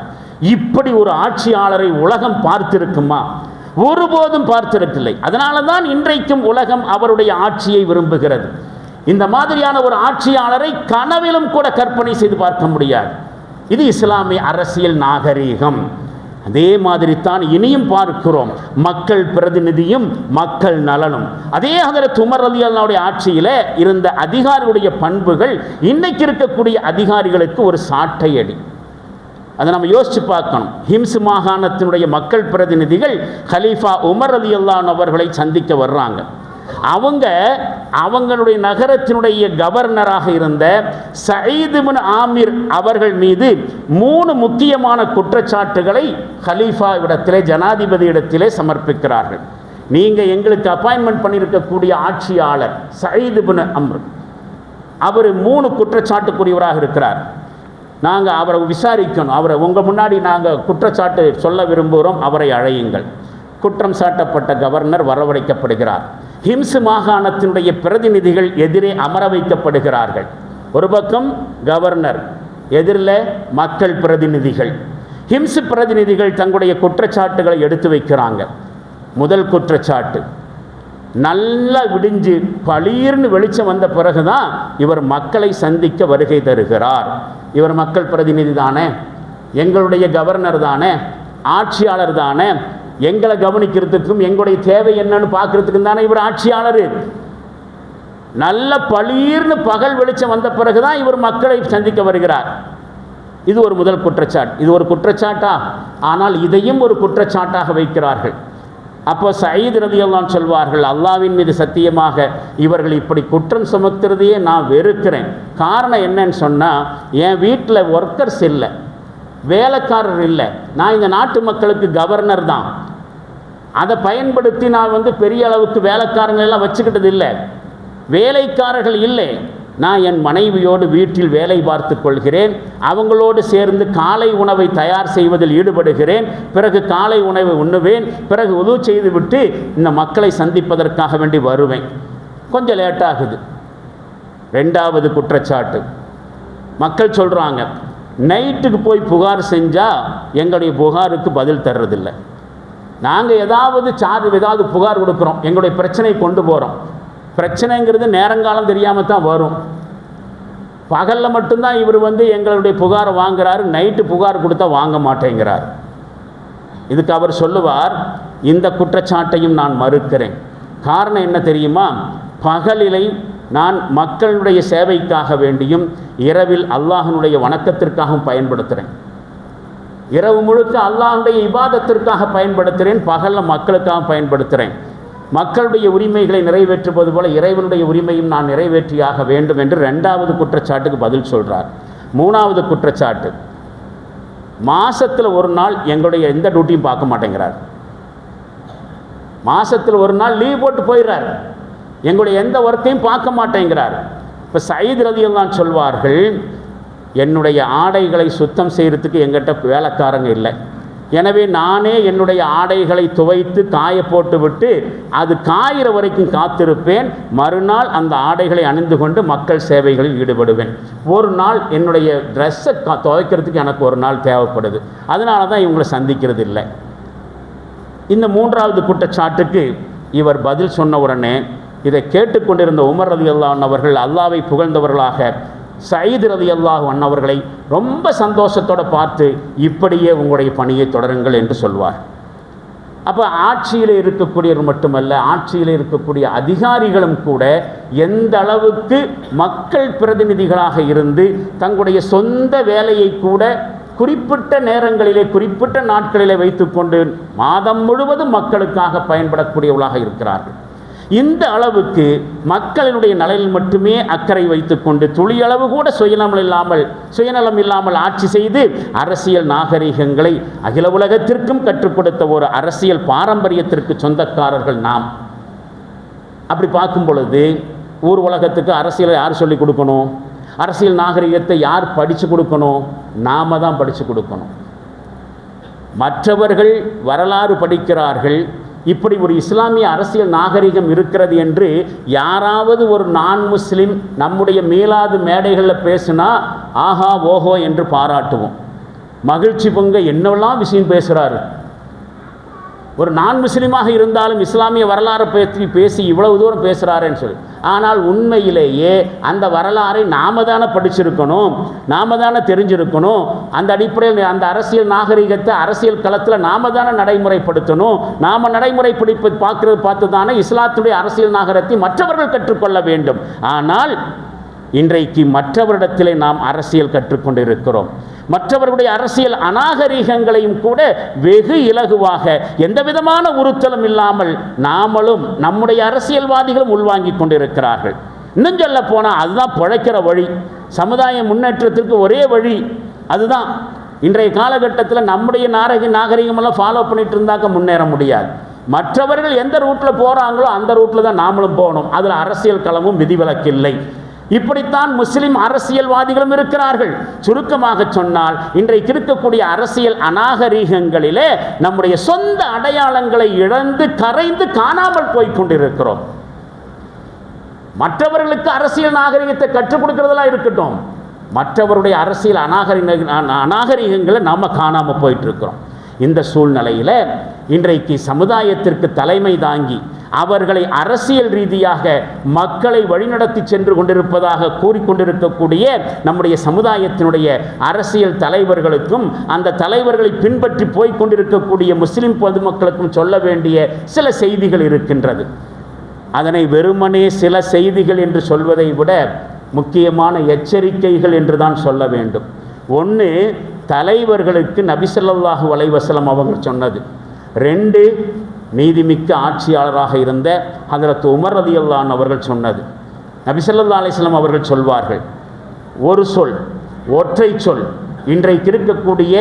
இப்படி ஒரு ஆட்சியாளரை உலகம் பார்த்திருக்குமா? ஒருபோதும் பார்த்திருக்கவில்லை. அதனால தான் இன்றைக்கும் உலகம் அவருடைய ஆட்சியை விரும்புகிறது. இந்த மாதிரியான ஒரு ஆட்சியாளரை கனவிலும் கூட கற்பனை செய்து பார்க்க முடியாது. இது இஸ்லாமிய அரசியல் நாகரீகம். அதே மாதிரி தான் இனியும் பார்க்கிறோம், மக்கள் பிரதிநிதியும் மக்கள் நலனும். அதே ஹதரத் உமர் ரலியல்லாஹு அன்ஹு ஆட்சியில் இருந்த அதிகாரிகளுடைய பண்புகள் இன்னைக்கு இருக்கக்கூடிய அதிகாரிகளுக்கு ஒரு சாட்டை அடி. அதை நம்ம யோசித்து பார்க்கணும். ஹிம்ஸ் மாகாணத்தினுடைய மக்கள் பிரதிநிதிகள் ஹலீஃபா உமர் ரலியல்லாஹு அன்ஹு அவர்களை சந்திக்க வர்றாங்க. அவங்களுடைய நகரத்தினுடைய கவர்னராக இருந்த சயீத் இப்னு ஆமிர் அவர்கள் மீது 3 முக்கியமான குற்றச்சாட்டுகளை ஹலீஃபா இடத்திலே, ஜனாதிபதி இடத்திலே சமர்ப்பிக்கிறார்கள். நீங்கள் எங்களுக்கு அப்பாயின்மெண்ட் பண்ணியிருக்கக்கூடிய ஆட்சியாளர் சயீத் இப்னு அம்ர், அவர் 3 குற்றச்சாட்டுக்குரியவராக இருக்கிறார். நாங்கள் அவரை விசாரிக்கணும், அவரை உங்கள் முன்னாடி நாங்கள் குற்றச்சாட்டு சொல்ல விரும்புகிறோம், அவரை அழையுங்கள். குற்றம் சாட்டப்பட்ட கவர்னர் வரவழைக்கப்படுகிறார். ஹிம்ஸ் மாகாணத்தினுடைய பிரதிநிதிகள் எதிரே அமர வைக்கப்படுகிறார்கள். ஒரு பக்கம் கவர்னர், எதிரில் மக்கள் பிரதிநிதிகள். ஹிம்ஸ் பிரதிநிதிகள் தங்களுடைய குற்றச்சாட்டுகளை எடுத்து வைக்கிறாங்க. முதல் குற்றச்சாட்டு, நல்லா விடிஞ்சு பளீர்னு வெளிச்சம் வந்த பிறகுதான் இவர் மக்களை சந்திக்க வருகை தருகிறார். இவர் மக்கள் பிரதிநிதி தானே, எங்களுடைய கவர்னர் தானே, ஆட்சியாளர் தானே, எங்களை கவனிக்கிறதுக்கும் எங்களுடைய தேவை என்னன்னு பார்க்கறதுக்கும் தானே இவர் ஆட்சியாளர். நல்ல பளீர்னு பகல் வெளிச்சம் வந்த பிறகுதான் இவர் மக்களை சந்திக்க வருகிறார். இது ஒரு முதல் குற்றச்சாட்டு. இது ஒரு குற்றச்சாட்டா? ஆனால் இதையும் ஒரு குற்றச்சாட்டாக வைக்கிறார்கள். அப்போ சயீத் ரலியல்லாஹு சொல்வார்கள், அல்லாஹ்வின் மீது சத்தியமாக இவர்கள் இப்படி குற்றம் சுமத்துறதையே நான் வெறுக்கிறேன். காரணம் என்னன்னு சொன்னால், என் வீட்டில் ஒர்க்கர்ஸ் இல்லை, வேலைக்காரர் இல்லை, நான் இந்த நாட்டு மக்களுக்கு கவர்னர் தான். அதை பயன்படுத்தி நான் பெரிய அளவுக்கு வேலைக்காரங்களெல்லாம் வச்சுக்கிட்டது இல்லை, வேலைக்காரர்கள் இல்லை. நான் என் மனைவியோடு வீட்டில் வேலை பார்த்து கொள்கிறேன், அவங்களோடு சேர்ந்து காலை உணவை தயார் செய்வதில் ஈடுபடுகிறேன், பிறகு காலை உணவை உண்ணுவேன், பிறகு உது செய்துவிட்டு இந்த மக்களை சந்திப்பதற்காக வேண்டி வருவேன். கொஞ்சம் லேட்டாகுது. ரெண்டாவது குற்றச்சாட்டு, மக்கள் சொல்கிறாங்க, நைட்டுக்கு போய் புகார் செஞ்சால் எங்களுடைய புகாருக்கு பதில் தர்றதில்லை. நாங்கள் ஏதாவது புகார் கொடுக்குறோம், எங்களுடைய பிரச்சனையை கொண்டு போகிறோம். பிரச்சனைங்கிறது நேரங்காலம் தெரியாமல் தான் வரும். பகலில் மட்டும்தான் இவர் எங்களுடைய புகாரை வாங்குறாரு, நைட்டு புகார் கொடுத்தா வாங்க மாட்டேங்கிறார். இதுக்கு அவர் சொல்லுவார், இந்த குற்றச்சாட்டையும் நான் மறுக்கிறேன். காரணம் என்ன தெரியுமா? பகலிலை நான் மக்களுடைய சேவைக்காக வேண்டியும் இரவில் அல்லாஹ்வினுடைய வணக்கத்திற்காகவும் பயன்படுத்துகிறேன். இரவு முழுக்க அல்லாஹ்வுடைய இபாதத்திற்காக பயன்படுத்துகிறேன், பகலில் மக்களுக்காக பயன்படுத்துகிறேன். மக்களுடைய உரிமைகளை நிறைவேற்றுவது போல இறைவனுடைய உரிமையும் நான் நிறைவேற்றியாக வேண்டும் என்று ரெண்டாவது குற்றச்சாட்டுக்கு பதில் சொல்கிறார். மூணாவது குற்றச்சாட்டு, மாதத்தில் ஒரு நாள் எங்களுடைய எந்த டியூட்டியும் பார்க்க மாட்டேங்கிறார். மாதத்தில் ஒரு நாள் லீவ் போட்டு போயிடுறார், எங்களுடைய எந்த ஒர்க்கையும் பார்க்க மாட்டேங்கிறார். இப்போ சயீத் ரலியல்லாஹு சொல்வார்கள், என்னுடைய ஆடைகளை சுத்தம் செய்கிறதுக்கு எங்கிட்ட வேலைக்காரங்க இல்லை, எனவே நானே என்னுடைய ஆடைகளை துவைத்து காய போட்டு விட்டு அது காயிற வரைக்கும் காத்திருப்பேன். மறுநாள் அந்த ஆடைகளை அணிந்து கொண்டு மக்கள் சேவைகளில் ஈடுபடுவேன். ஒரு நாள் என்னுடைய ட்ரெஸ்ஸை துவைக்கிறதுக்கு எனக்கு ஒரு நாள் தேவைப்படுது, அதனால தான் இவங்களை சந்திக்கிறது இல்லை. இந்த மூன்றாவது குற்றச்சாட்டுக்கு இவர் பதில் சொன்ன உடனே இதை கேட்டுக்கொண்டிருந்த உமர் ரலியல்லாஹு அவர்கள் அல்லாஹ்வை புகழ்ந்தவர்களாக சயீத் ரலியல்லாஹு அன்ஹு ரொம்ப சந்தோஷத்தோடு பார்த்து, இப்படியே உங்களுடைய பணியை தொடருங்கள் என்று சொல்வார். அப்போ ஆட்சியில் இருக்கக்கூடியவர் மட்டுமல்ல, ஆட்சியில் இருக்கக்கூடிய அதிகாரிகளும் கூட எந்த அளவுக்கு மக்கள் பிரதிநிதிகளாக இருந்து தங்களுடைய சொந்த வேலையை கூட குறிப்பிட்ட நேரங்களிலே குறிப்பிட்ட நாட்களிலே வைத்துக்கொண்டு மாதம் முழுவதும் மக்களுக்காக பயன்படக்கூடியவர்களாக இருக்கிறார்கள். இந்த அளவுக்கு மக்களினுடைய நலனில் மட்டுமே அக்கறை வைத்துக்கொண்டு துளியளவு கூட சுயநலம் இல்லாமல் ஆட்சி செய்து அரசியல் நாகரிகங்களை அகில உலகத்திற்கும் கற்றுக் கொடுத்த ஒரு அரசியல் பாரம்பரியத்திற்கு சொந்தக்காரர்கள் நாம். அப்படி பார்க்கும் பொழுது ஊர் உலகத்துக்கு அரசியலை யார் சொல்லிக் கொடுக்கணும்? அரசியல் நாகரிகத்தை யார் படித்து கொடுக்கணும்? நாம தான் படித்து கொடுக்கணும். மற்றவர்கள் வரலாறு படிக்கிறார்கள், இப்படி ஒரு இஸ்லாமிய அரசியல் நாகரிகம் இருக்கிறது என்று யாராவது ஒரு நான் முஸ்லிம் நம்முடைய மீலாது மேடைகளில் பேசுனா ஆஹா ஓஹோ என்று பாராட்டுவோம், மகிழ்ச்சி பொங்க என்னெல்லாம் விஷயம் பேசுகிறாரு. ஒரு நான் முஸ்லீமாக இருந்தாலும் இஸ்லாமிய வரலாறு பற்றி பேசி இவ்வளவு தூரம் பேசுகிறாருன்னு சொல்லி. ஆனால் உண்மையிலேயே அந்த வரலாறை நாம தானே படிச்சிருக்கணும், நாம தானே தெரிஞ்சிருக்கணும். அந்த அடிப்படையில் அந்த அரசியல் நாகரிகத்தை அரசியல் களத்தில் நாம தானே நடைமுறைப்படுத்தணும். நாம் பார்த்து தானே இஸ்லாத்துடைய அரசியல் நாகரிகத்தை மற்றவர்கள் கற்றுக்கொள்ள வேண்டும். ஆனால் இன்றைக்கு மற்றவரிடத்திலே நாம் அரசியல் கற்றுக்கொண்டு இருக்கிறோம். மற்றவர்களுடைய அரசியல் அநாகரிகங்களையும் கூட வெகு இலகுவாக எந்த விதமான உறுத்தலும் இல்லாமல் நாமளும் நம்முடைய அரசியல்வாதிகளும் உள்வாங்கிக் கொண்டிருக்கிறார்கள். இன்னும் சொல்ல போனால் அதுதான் பிழைக்கிற வழி, சமுதாய முன்னேற்றத்திற்கு ஒரே வழி அதுதான். இன்றைய காலகட்டத்தில் நம்முடைய நாகரிகமெல்லாம் ஃபாலோ பண்ணிட்டு இருந்தாக்க முன்னேற முடியாது. மற்றவர்கள் எந்த ரூட்டில் போகிறாங்களோ அந்த ரூட்டில் தான் நாமளும் போகணும். அதில் அரசியல் களமும் விதிவிலக்கில்லை. இப்படித்தான் முஸ்லிம் அரசியல்வாதிகளும் இருக்கிறார்கள். சுருக்கமாக சொன்னால் இன்றைக்கு இருக்கக்கூடிய அரசியல் அநாகரிகங்களிலே நம்முடைய சொந்த அடையாளங்களை இழந்து கரைந்து காணாமல் போய்கொண்டிருக்கிறோம். மற்றவர்களுக்கு அரசியல் நாகரிகத்தை கற்றுக் கொடுக்கிறதெல்லாம் இருக்கட்டும், மற்றவருடைய அரசியல் அநாகரிகங்களை நாம் காணாமல் போயிட்டு இருக்கிறோம். இந்த சூழ்நிலையில் இன்றைக்கு சமுதாயத்திற்கு தலைமை தாங்கி அவர்களை அரசியல் ரீதியாக மக்களை வழிநடத்தி சென்று கொண்டிருப்பதாக கூறிக்கொண்டிருக்கக்கூடிய நம்முடைய சமுதாயத்தினுடைய அரசியல் தலைவர்களுக்கும் அந்த தலைவர்களை பின்பற்றி போய்கொண்டிருக்கக்கூடிய முஸ்லிம் பொதுமக்களுக்கும் சொல்ல வேண்டிய சில செய்திகள் இருக்கின்றது. அதனை வெறுமனே சில செய்திகள் என்று சொல்வதை விட முக்கியமான எச்சரிக்கைகள் என்று தான் சொல்ல வேண்டும். ஒன்று, தலைவர்களுக்கு நபி ஸல்லல்லாஹு அலைஹி வஸல்லம் அவர்கள் சொன்னது. 2, நீதிமிக்க ஆட்சியாளராக இருந்த ஹஜ்ரத் உமர் ரலியல்லாஹு அன்ஹு அவர்கள் சொன்னது. நபி ஸல்லல்லாஹு அலைஹி வஸல்லம் அவர்கள் சொல்வார்கள், ஒரு சொல், ஒற்றை சொல் இன்றைக்கு இருக்கக்கூடிய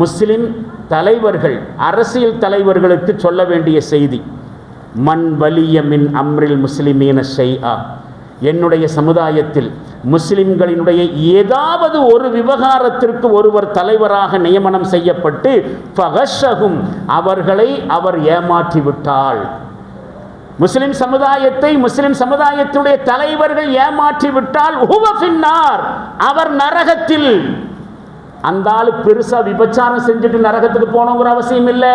முஸ்லிம் தலைவர்கள், அரசியல் தலைவர்களுக்கு சொல்ல வேண்டிய செய்தி, மன் வலிய மின் அம்ரில் முஸ்லிமீன ஷைஆ, என்னுடைய சமுதாயத்தில் முஸ்லிம்களினுடைய ஏதாவது ஒரு விவகாரத்திற்கு ஒருவர் தலைவராக நியமனம் செய்யப்பட்டு ஃபகஷஹும், அவர்களை அவர் ஏமாற்றிவிட்டால், முஸ்லிம் சமுதாயத்தை முஸ்லிம் சமுதாயத்துடைய தலைவர்கள் ஏமாற்றிவிட்டால் ஹுவ ஃபின்னார், அவர் நரகத்தில். அந்த ஆள் பெருசா விபச்சாரம் செஞ்சுட்டு நரகத்துக்கு போனோங்கிற அவசியம் இல்லை,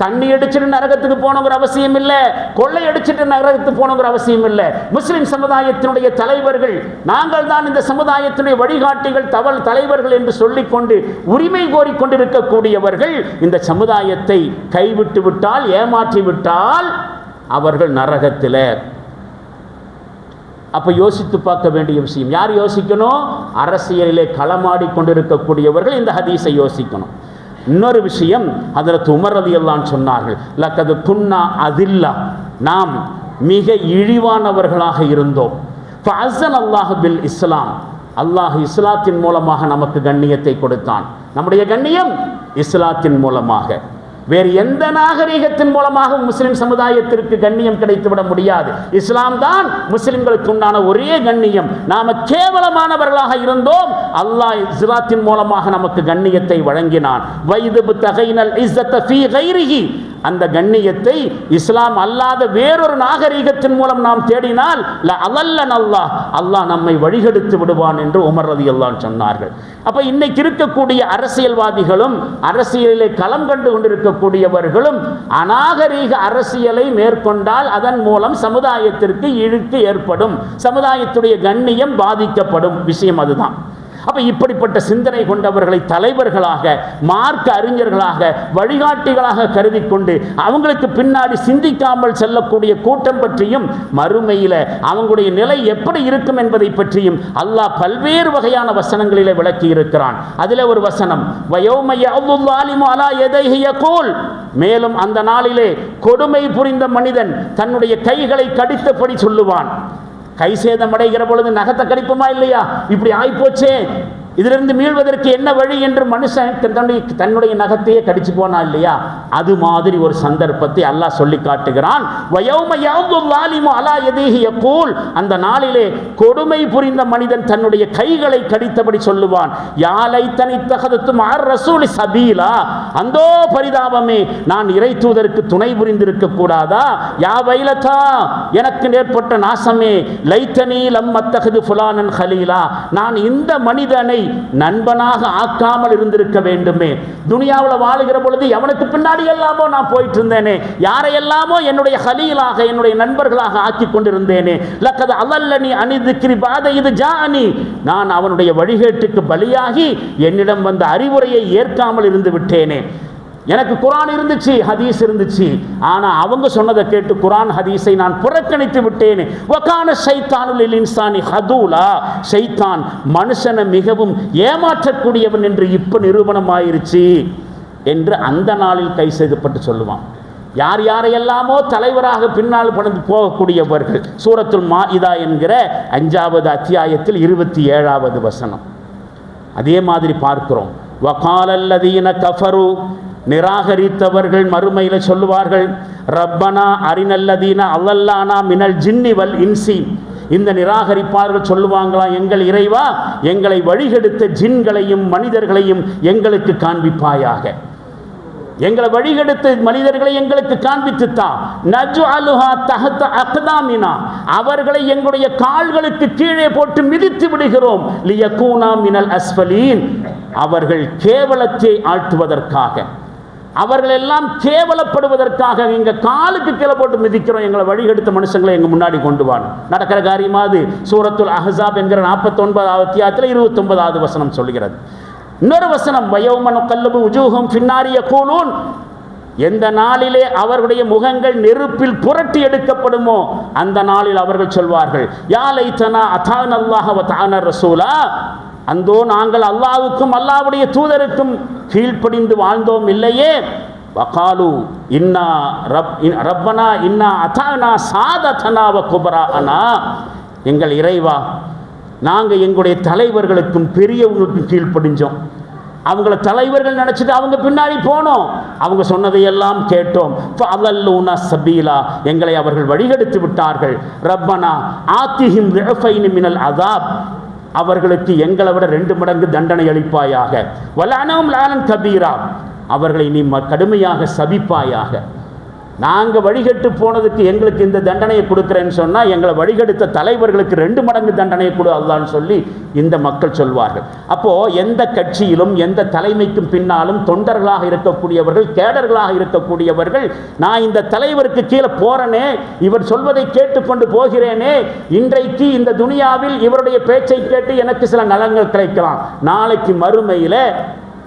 தண்ணி அடிச்சுட்டு நரகத்துக்கு போனோங்கிற அவசியம் இல்லை, கொள்ளை அடிச்சுட்டு நரகத்துக்கு போனோங்கிற அவசியம் இல்லை. முஸ்லிம் சமுதாயத்தினுடைய தலைவர்கள், நாங்கள் தான் இந்த சமுதாயத்தினுடைய வழிகாட்டிகள், தலைவர்கள் என்று சொல்லிக்கொண்டு உரிமை கோரிக்கொண்டிருக்கக்கூடியவர்கள் இந்த சமுதாயத்தை கைவிட்டு விட்டால், ஏமாற்றி விட்டால் அவர்கள் நரகத்தில். அப்போ யோசித்து பார்க்க வேண்டிய விஷயம். யார் யோசிக்கணும்? அரசியலிலே களமாடி கொண்டிருக்கக்கூடியவர்கள் இந்த ஹதீஸை யோசிக்கணும். இன்னொரு விஷயம், ஹஜ்ரத் உமர் ரலியல்லாஹு அன்ஹு சொன்னார்கள், லக்கது குன்னா அதில்லா, நாம் மிக இழிவானவர்களாக இருந்தோம். ஃபஅஸன் அல்லாஹ் பில் இஸ்லாம், அல்லாஹ் இஸ்லாத்தின் மூலமாக நமக்கு கண்ணியத்தை கொடுத்தான். நம்முடைய கண்ணியம் இஸ்லாத்தின் மூலமாக. வேறு எந்த நாகரீகத்தின் மூலமாக முஸ்லிம் சமுதாயத்திற்கு கண்ணியம் கிடைத்துவிட முடியாது. இஸ்லாம் தான் முஸ்லிம்களுக்கு உண்டான ஒரே கண்ணியம். நாம கேவலமானவர்களாக இருந்தோம், அல்லாஹ் இஸ்லாத்தின் மூலமாக நமக்கு கண்ணியத்தை வழங்கினான். வைதுபு தகைனல் இஸ்ஸத ஃபீ கைரிஹி, அந்த கண்ணியத்தை இஸ்லாம் அல்லாத வேறொரு நாகரீகத்தின் மூலம் நாம் தேடினால் லஅல்லன் அல்லாஹ், அல்லாஹ் நம்மை வழிகெடுத்து விடுவான் என்று உமர் ரலியல்லாஹு அன்ஹு சொன்னார்கள். அப்ப இன்னைக்கு இருக்கக்கூடிய அரசியல்வாதிகளும் அரசியலிலே களம் கண்டு கொண்டிருக்கக்கூடியவர்களும் அநாகரீக அரசியலை மேற்கொண்டால் அதன் மூலம் சமுதாயத்திற்கு இழுக்கு ஏற்படும், சமுதாயத்துடைய கண்ணியம் பாதிக்கப்படும். விஷயம் அதுதான். அப்ப இப்படிப்பட்ட சிந்தனை கொண்டவர்களை தலைவர்களாக, மார்க்க அறிஞர்களாக, வழிகாட்டிகளாக கருதி கொண்டு அவங்களுக்கு பின்னாடி சிந்திக்காமல் செல்லக்கூடிய கூட்டம் பற்றியும், மறுமையில அவங்களுடைய நிலை எப்படி இருக்கும் என்பதை பற்றியும் அல்லாஹ் பல்வேறு வகையான வசனங்களிலே விளக்கி இருக்கிறான். அதிலே ஒரு வசனம், வயௌம யஅதுல் ஸாலிமு அலா யதைஹி யகூல், மேலும் அந்த நாளிலே கொடுமை புரிந்த மனிதன் தன்னுடைய கைகளை கடித்தபடி சொல்லுவான். கை சேதம் அடைகிற பொழுது நகத்தை கடிப்போமா இல்லையா? இப்படி ஆயிப்போச்சே, இதிலிருந்து மீள்வதற்கு என்ன வழி என்று மனுஷன் தன்னுடைய நகத்தையே கடிச்சு போனா இல்லையா? அது மாதிரி ஒரு சந்தர்ப்பத்தை அல்லாஹ் சொல்லி காட்டுகிறான். வயௌம யஅதுல் ஸாலிமு அலா யதைஹி யகூல், அந்த நாளிலே கொடுமை புரிந்த மனிதன் தன்னுடைய கைகளை கடித்தபடி சொல்லுவான், யா லைத்தனி தகதத்து மஅர் ரசூலி சபீலா, அந்தோ பரிதாபமே, நான் இறை தூதருக்கு துணை புரிந்திருக்க கூடாதா? யா வைலதா, எனக்கு ஏற்பட்ட நாசமே, லைத்தனி லம் அத்தகது ஃபுலானன் ஹலீலா, நான் இந்த மனிதனை நண்பனாக ஆக்காமல் இருந்திருக்க வேண்டுமே. துனியாவில் வாழுகிற பொழுது எவனுக்கு பின்னாடி எல்லாமோ நான் போயிட்டு இருந்தேனே, யாரையெல்லாமோ என்னுடைய ஹலீலாக, என்னுடைய நண்பர்களாக ஆக்கி கொண்டிருந்தேனே. லக்கது அல்லல்லனி அனிதிக்ரி பாத இது ஜானி, நான் அவனுடைய வழிகேட்டுக்கு பலியாகி என்னிடம் வந்த அறிவுரையை ஏற்காமல் இருந்து விட்டேனே. எனக்கு குரான் இருந்துச்சு, ஹதீஸ் இருந்துச்சு, ஆனா அவங்க சொன்னதை கேட்டு குரான் ஹதீஸை நான் புறக்கணித்து விட்டேன். வகான ஷைத்தானு லில் இன்சானி ஹதூலா, ஷைத்தான் மனுஷனை மிகவும் ஏமாற்றக்கூடியவன் என்று இப்ப நிரூபணமாயிருச்சு என்று அந்த நாளில் கை செய்யப்பட்டு சொல்லுவான். யார் யாரையெல்லாமோ தலைவராக பின்னால் படந்து போகக்கூடியவர்கள். சூரத்துல் மாஇதா என்கிற 5வது அத்தியாயத்தில் 27வது வசனம். அதே மாதிரி பார்க்கிறோம். வகாலல்லதீன கஃபரு, நிராகரித்தவர்கள் மறுமையில் சொல்லுவார்கள், ரப்பனா அரினல்லதீன அல்லல்லானா மினல் ஜின்னி வல் இன்சி, இந்த நிராகரிப்பார்கள் சொல்லுவாங்களாம், எங்கள் இறைவா, எங்களை வழிகெடுத்த ஜின்களையும் மனிதர்களையும் எங்களுக்கு காண்பிப்பாயாக, எங்களை வழிகெடுத்த மனிதர்களை எங்களுக்கு காண்பித்துத்தான். நஜ்அலுஹா தஹத அக்தாமினா, அவர்களை எங்களுடைய கால்களுக்கு கீழே போட்டு மிதித்து விடுகிறோம். லியகூனா மினல் அஸ்ஃபலீன், அவர்கள் கேவலத்தை ஆழ்த்துவதற்காக, அவர்கள் எல்லாம் கேவலப்படுவதற்காக எங்க காலுக்கு கீழே போட்டு மிதிக்கிறோம், எங்களை வழிகெடுத்த மனுஷங்களை எங்க முன்னாடி கொண்டு வாங்க. நடக்கிற காரியமாது சூரத்துல் அஹ்ஸாப் என்கிற 49வது அத்தியாயத்தில் 29வது வசனம் சொல்கிறது. இன்னொரு வசனம், வயௌம நுகல்லிபு வுஜூஹும் ஃபின்னாரி யகூலூன், எந்த நாளிலே அவர்களுடைய முகங்கள் நெருப்பில் புரட்டி எடுக்கப்படுமோ அந்த நாளில் அவர்கள் சொல்வார்கள், யா லைத்தனா அதான அல்லாஹ் வ தஆன ரசூலா, அந்தோ நாங்கள் அல்லாஹ்வுக்கும் அல்லாஹ்வுடைய தூதருக்கும் கீழ்ப்படிந்து வாழ்ந்தோம் இல்லையே. வகாலு இன்னா ரப்பனா இன்னா அதானா சாததனா வ குபரானா, எங்கள் இறைவா நாங்கள் எங்களுடைய தலைவர்களுக்கும் பெரியவங்களுக்கும் கீழ்ப்படிஞ்சோம், அவங்கள தலைவர்கள் நினச்சிட்டு அவங்க பின்னாடி போனோம், அவங்க சொன்னதையெல்லாம் கேட்டோம். ஃபஅல்லூனா சபீலா, எங்களை அவர்கள் வழிகெடுத்து விட்டார்கள். ரப்பனா ஆத்திஹிம் ரிஃபைனி மினல் அஸாப், அவர்களுக்கு எங்களை விட 2 மடங்கு தண்டனை அளிப்பாயாக. வலஅனஹும் லஅனன் கபீரா, அவர்களை நீ கடுமையாக சபிப்பாயாக. நாங்கள் வழிகட்டு போனதுக்கு எங்களுக்கு இந்த தண்டனையை கொடுக்குறேன்னு சொன்னால் எங்களை வழிகெடுத்த தலைவர்களுக்கு 2 மடங்கு தண்டனையை கொடு அல்லான்னு சொல்லி இந்த மக்கள் சொல்வார்கள். அப்போது எந்த கட்சியிலும் எந்த தலைமைக்கும் பின்னாலும் தொண்டர்களாக இருக்கக்கூடியவர்கள், கேடர்களாக இருக்கக்கூடியவர்கள், நான் இந்த தலைவருக்கு கீழே போகிறேனே, இவர் சொல்வதை கேட்டுக்கொண்டு போகிறேனே, இன்றைக்கு இந்த துனியாவில் இவருடைய பேச்சை கேட்டு எனக்கு சில நலங்கள் கிடைக்கலாம், நாளைக்கு மறுமையில்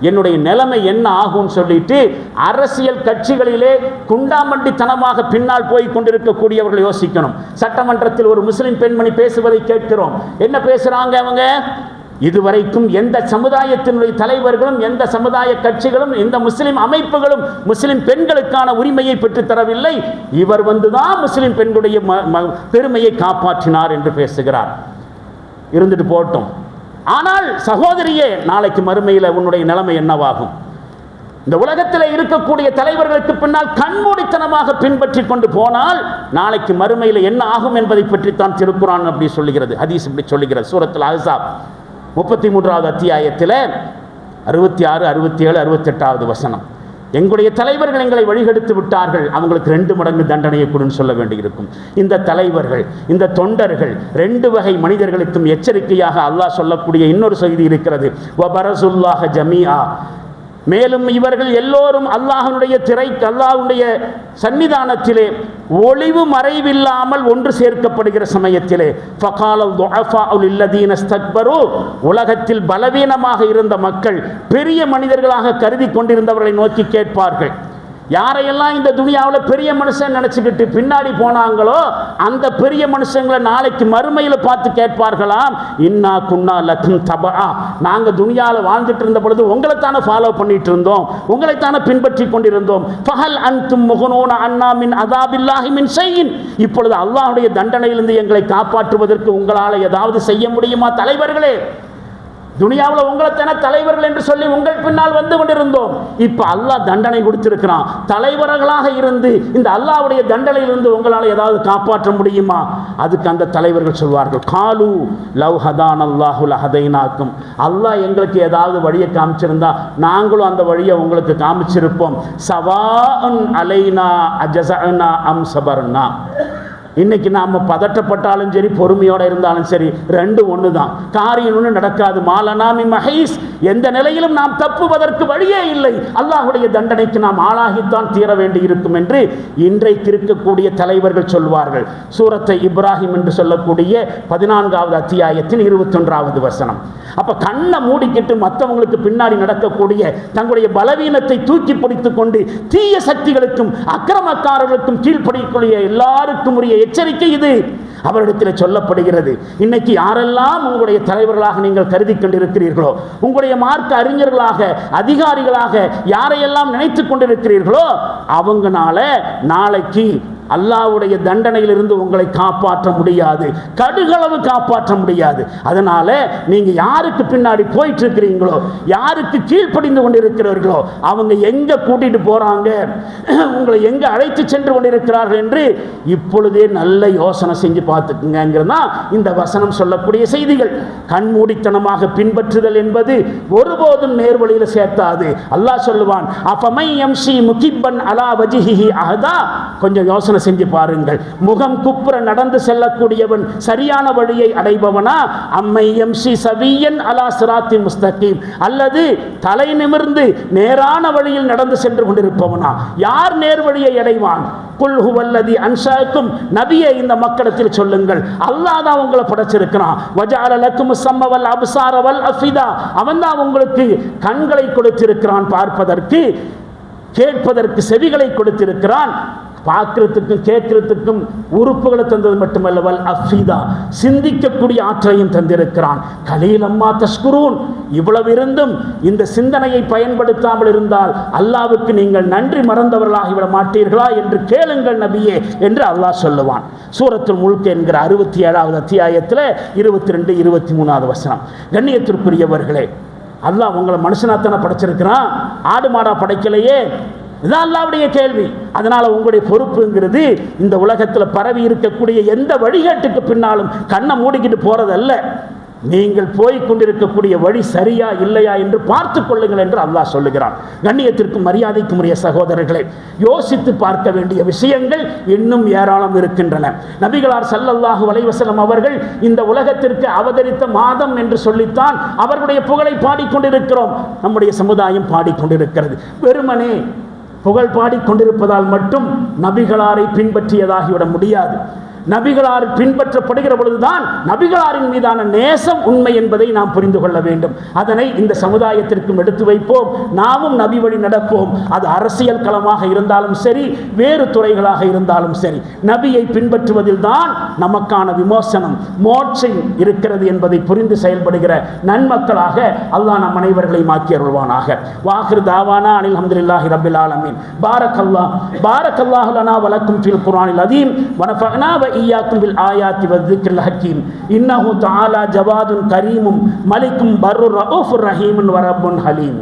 என்னுடைய நிலைமை என்ன ஆகும்னு சொல்லிட்டு அரசியல் கட்சிகளிலே குண்டாமண்டித்தனமாக பின்னால் போய் கொண்டிருக்கக்கூடியவர்கள் யோசிக்கணும். சட்டமன்றத்தில் ஒரு முஸ்லிம் பெண்மணி பேசுவதை கேட்கிறோம். என்ன பேசுறாங்க அவங்க? இதுவரைக்கும் எந்த சமுதாயத்தினுடைய தலைவர்களும் எந்த சமுதாய கட்சிகளும் எந்த முஸ்லிம் அமைப்புகளும் முஸ்லிம் பெண்களுக்கான உரிமையை பெற்றுத்தரவில்லை, இவர் வந்துதான் முஸ்லிம் பெண்களுடைய பெருமையை காப்பாற்றினார் என்று பேசுகிறார். இருந்துட்டு போட்டோம். ஆனால் சகோதரியே, நாளைக்கு மறுமையில் உன்னுடைய நிலைமை என்னவாகும்? இந்த உலகத்தில் இருக்கக்கூடிய தலைவர்களுக்கு பின்னால் கண்மூடித்தனமாக பின்பற்றி கொண்டு போனால் நாளைக்கு மறுமையில் என்ன ஆகும் என்பதை பற்றித்தான் திருக்குர்ஆன் அப்படி சொல்லுகிறது, ஹதீஸ் இப்படி சொல்லுகிறது. சூரத்துல் அஹ்ஸாப் 33வது அத்தியாயத்தில் 66, 67, 68வது வசனம். எங்களுடைய தலைவர்கள் எங்களை வழிகெடுத்து விட்டார்கள், அவங்களுக்கு 2 மடங்கு தண்டனையை கொடுன்னு சொல்ல வேண்டியிருக்கும். இந்த தலைவர்கள், இந்த தொண்டர்கள் 2 வகை மனிதர்களுக்கும் எச்சரிக்கையாக அல்லாஹ் சொல்லக்கூடிய இன்னொரு செய்தி இருக்கிறது. வபரசுல்லாஹ ஜமீஆ, மேலும் இவர்கள் எல்லோரும் அல்லாஹ்வுடைய அல்லாஹ்வுடைய சன்னிதானத்திலே ஒளிவு மறைவில்லாமல் ஒன்று சேர்க்கப்படுகிற சமயத்திலே ஃபகாலல் துஅஃபாஉ லில்லதீன இஸ்தக்பரு, உலகத்தில் பலவீனமாக இருந்த மக்கள் பெரிய மனிதர்களாக கருதி கொண்டிருந்தவர்களை நோக்கி கேட்பார்கள். யாரையெல்லாம் இந்த துனியாவில் பெரிய மனுஷன் நினச்சிக்கிட்டு பின்னாடி போனாங்களோ அந்த பெரிய மனுஷங்களை நாளைக்கு மறுமையில் பார்த்து கேட்பார்களாம், இன்னா குன்னா லக்கும் தபா, நாங்கள் துனியாவில் வாழ்ந்துட்டு இருந்த பொழுது உங்களைத்தானே ஃபாலோ பண்ணிட்டு இருந்தோம், உங்களைத்தானே பின்பற்றி கொண்டிருந்தோம். ஃபஹல் அன்தும் முகனூன அன்னா மின் அஸாபில்லாஹி மின் ஷைஇன், இப்பொழுது அல்லாஹ்வுடைய தண்டனையிலிருந்து எங்களை காப்பாற்றுவதற்கு உங்களால் ஏதாவது செய்ய முடியுமா? தலைவர்களே, துனியாவில் உங்களைத்தான தலைவர்கள் என்று சொல்லி உங்கள் பின்னால் வந்து கொண்டிருந்தோம், இப்போ அல்லாஹ் தண்டனை கொடுத்திருக்கிறான், தலைவர்களாக இருந்து இந்த அல்லாஹ்வுடைய தண்டனையிலிருந்து உங்களால் ஏதாவது காப்பாற்ற முடியுமா? அதுக்கு அந்த தலைவர்கள் சொல்வார்கள், காலு லவ் ஹதான் அல்லாஹு லஹதைனாக்கும், அல்லாஹ் எங்களுக்கு ஏதாவது வழியை காமிச்சிருந்தா நாங்களும் அந்த வழியை உங்களுக்கு காமிச்சிருப்போம். சவாஅன் அலைனா அஜஸஅனா அம் சபர்னா, இன்னைக்கு நாம் பதட்டப்பட்டாலும் சரி பொறுமையோடு இருந்தாலும் சரி 2 ஒன்று தான், காரியம் ஒன்று நடக்காது. மாலனாமி மஹைஸ், எந்த நிலையிலும் நாம் தப்புவதற்கு வழியே இல்லை, அல்லாஹ்வுடைய தண்டனைக்கு நாம் ஆளாகித்தான் தீர வேண்டி இருக்கும் என்று இன்றைக்கு இருக்கக்கூடிய தலைவர்கள் சொல்வார்கள். சூரத்தை இப்ராஹிம் என்று சொல்லக்கூடிய 14வது அத்தியாயத்தின் 21வது வசனம். அப்போ கண்ணை மூடிக்கிட்டு மற்றவங்களுக்கு பின்னாடி நடக்கக்கூடிய தங்களுடைய பலவீனத்தை தூக்கி பிடித்துக் கொண்டு தீய சக்திகளுக்கும் அக்கிரமக்காரர்களுக்கும் கீழ்ப்படிக்கூடிய எல்லாருக்கும் உரிய எச்சரிக்கை இது அவரிடத்தில் சொல்லப்படுகிறது. இன்னைக்கு யாரெல்லாம் உங்களுடைய தலைவர்களாக நீங்கள் கருதி கொண்டிருக்கிறீர்களோ, உங்களுடைய மார்க்க அறிஞர்களாக அதிகாரிகளாக யாரையெல்லாம் நினைத்து கொண்டிருக்கிறீர்களோ அவங்கனால நாளைக்கு அல்லாஹ்வுடைய தண்டனையிலிருந்து உங்களை காப்பாற்ற முடியாது, கடுகளவு காப்பாற்ற முடியாது. அதனால நீங்க யாருக்கு பின்னாடி போயிட்டு இருக்கிறீங்களோ, யாருக்கு கீழ்ப்படிந்து கொண்டிருக்கிறீர்களோ அவங்க எங்க கூட்டிட்டு போறாங்க, உங்களை எங்க அழைத்து சென்று கொண்டிருக்கிறார்கள் என்று இப்பொழுதே நல்ல யோசனை செஞ்சு பார்த்துக்குங்கிறதா இந்த வசனம் சொல்லக்கூடிய செய்திகள். கண்மூடித்தனமாக பின்பற்றுதல் என்பது ஒருபோதும் நேர்வழியில் சேர்த்தாது. அல்லாஹ் சொல்லுவான், அஃபமை யம்ஷி முகிப்பன் அலா வஜிஹிஹி அஹதா, கொஞ்சம் யோசனை செஞ்சு பாருங்கள், முகம் குப்புற நடந்து செல்லக்கூடியவன் சரியான வழியை அடைபவனா, அம்மை யம்ஷி சவியன் அலா சிராத்தி முஸ்தகீம், அல்லது தலை நிமிர்ந்து நேரான வழியில் நடந்து சென்று கொண்டிருப்பவனா? யார் நேர்வழியை அடைவான்? குல் ஹுவல்லதி அன்ஷாக்கும், நபியே இந்த மக்களிடத்தில் சொல்லுங்கள், அல்லாஹ் தான் உங்களை படைச்சிருக்கிறான். வஜஅல லக்கும் ஸம்ம வல் அப்சார வல் அஃபிதா, அவன் தான் உங்களுக்கு கண்களை கொடுத்திருக்கிறான் பார்ப்பதற்கு, கேட்பதற்கு செவிகளை கொடுத்திருக்கிறான், பார்க்கிறதுக்கும் கேட்கிறதுக்கும் உறுப்புகளை தந்தது மட்டுமல்ல, வல் அஃபீதா சிந்திக்கக்கூடிய ஆற்றலையும் தந்திருக்கிறான். கலீலம்மா தஷ்குரூன், இவ்வளவு இருந்தும் இந்த சிந்தனையை பயன்படுத்தாமல் இருந்தால் அல்லாவுக்கு நீங்கள் நன்றி மறந்தவர்களாகிவிட மாட்டீர்களா என்று கேளுங்கள் நபியே என்று அல்லாஹ் சொல்லுவான். சூரத்துல் முல்க் என்கிற 67வது அத்தியாயத்தில் 22, 23வது வசனம். கண்ணியத்திற்குரியவர்களே, அல்லாஹ் உங்களை மனுஷனாத்தான படைச்சிருக்கிறான், ஆடு மாடா படைக்கலையே. இதுதான் அல்லாஹ்வுடைய கேள்வி. அதனால உங்களுடைய பொறுப்புங்கிறது இந்த உலகத்தில் பரவி இருக்கக்கூடிய எந்த வழிகாட்டுக்கு பின்னாலும் கண்ணை மூடிக்கிட்டு போறதல்ல. நீங்கள் போய் கொண்டிருக்கக்கூடிய வழி சரியா இல்லையா என்று பார்த்து கொள்ளுங்கள் என்று அல்லாஹ் சொல்லுகிறான். கண்ணியத்திற்கும் மரியாதைக்கும் உரிய சகோதரர்களை, யோசித்து பார்க்க வேண்டிய விஷயங்கள் இன்னும் ஏராளம் இருக்கின்றன. நபிகளார் ஸல்லல்லாஹு அலைஹி வஸல்லம் அவர்கள் இந்த உலகத்திற்கு அவதரித்த மாதம் என்று சொல்லித்தான் அவர்களுடைய புகழை பாடிக்கொண்டிருக்கிறோம், நம்முடைய சமுதாயம் பாடிக்கொண்டிருக்கிறது. வெறுமனே புகழ் பாடிக்கொண்டிருப்பதால் மட்டும் நபிகளாரை பின்பற்றியதாகிவிட முடியாது. நபிகளார் பின்பற்றப்படுகிற பொழுதுதான் நபிகளாரின் மீதான நேசம் உண்மை என்பதை நாம் புரிந்து கொள்ள வேண்டும். அதனை இந்த சமுதாயத்திற்கும் எடுத்து வைப்போம், நாமும் நபி வழி நடப்போம். அது அரசியல் களமாக இருந்தாலும் சரி, வேறு துறைகளாக இருந்தாலும் சரி, நபியை பின்பற்றுவதில் தான் நமக்கான விமோசனம், மோட்சம் இருக்கிறது என்பதை புரிந்து செயல்படுகிற நன்மக்களாக அல்லாஹ் நம் அனைவர்களையும் ஆக்கி அருள்வானாக. வாஹிர் தாவானா அனில் ஹம்துலில்லாஹி ரப்பில் ஆலமீன். பாரக்கல்லாஹு லனா வ லக்கும் ஃபில் குர்ஆனில் அதீம் வ நஃபஅனா ஈயாக்கும் பில் ஆயாத்தி வذிக்ரில் ஹக்கீம். இன்னஹு தஆலா ஜவாதுன் கரீமும் மலிக்கும் பர்ருர் ரഊஃபுர் ரஹீமுன் வ ரப்புன் ஹலீம்.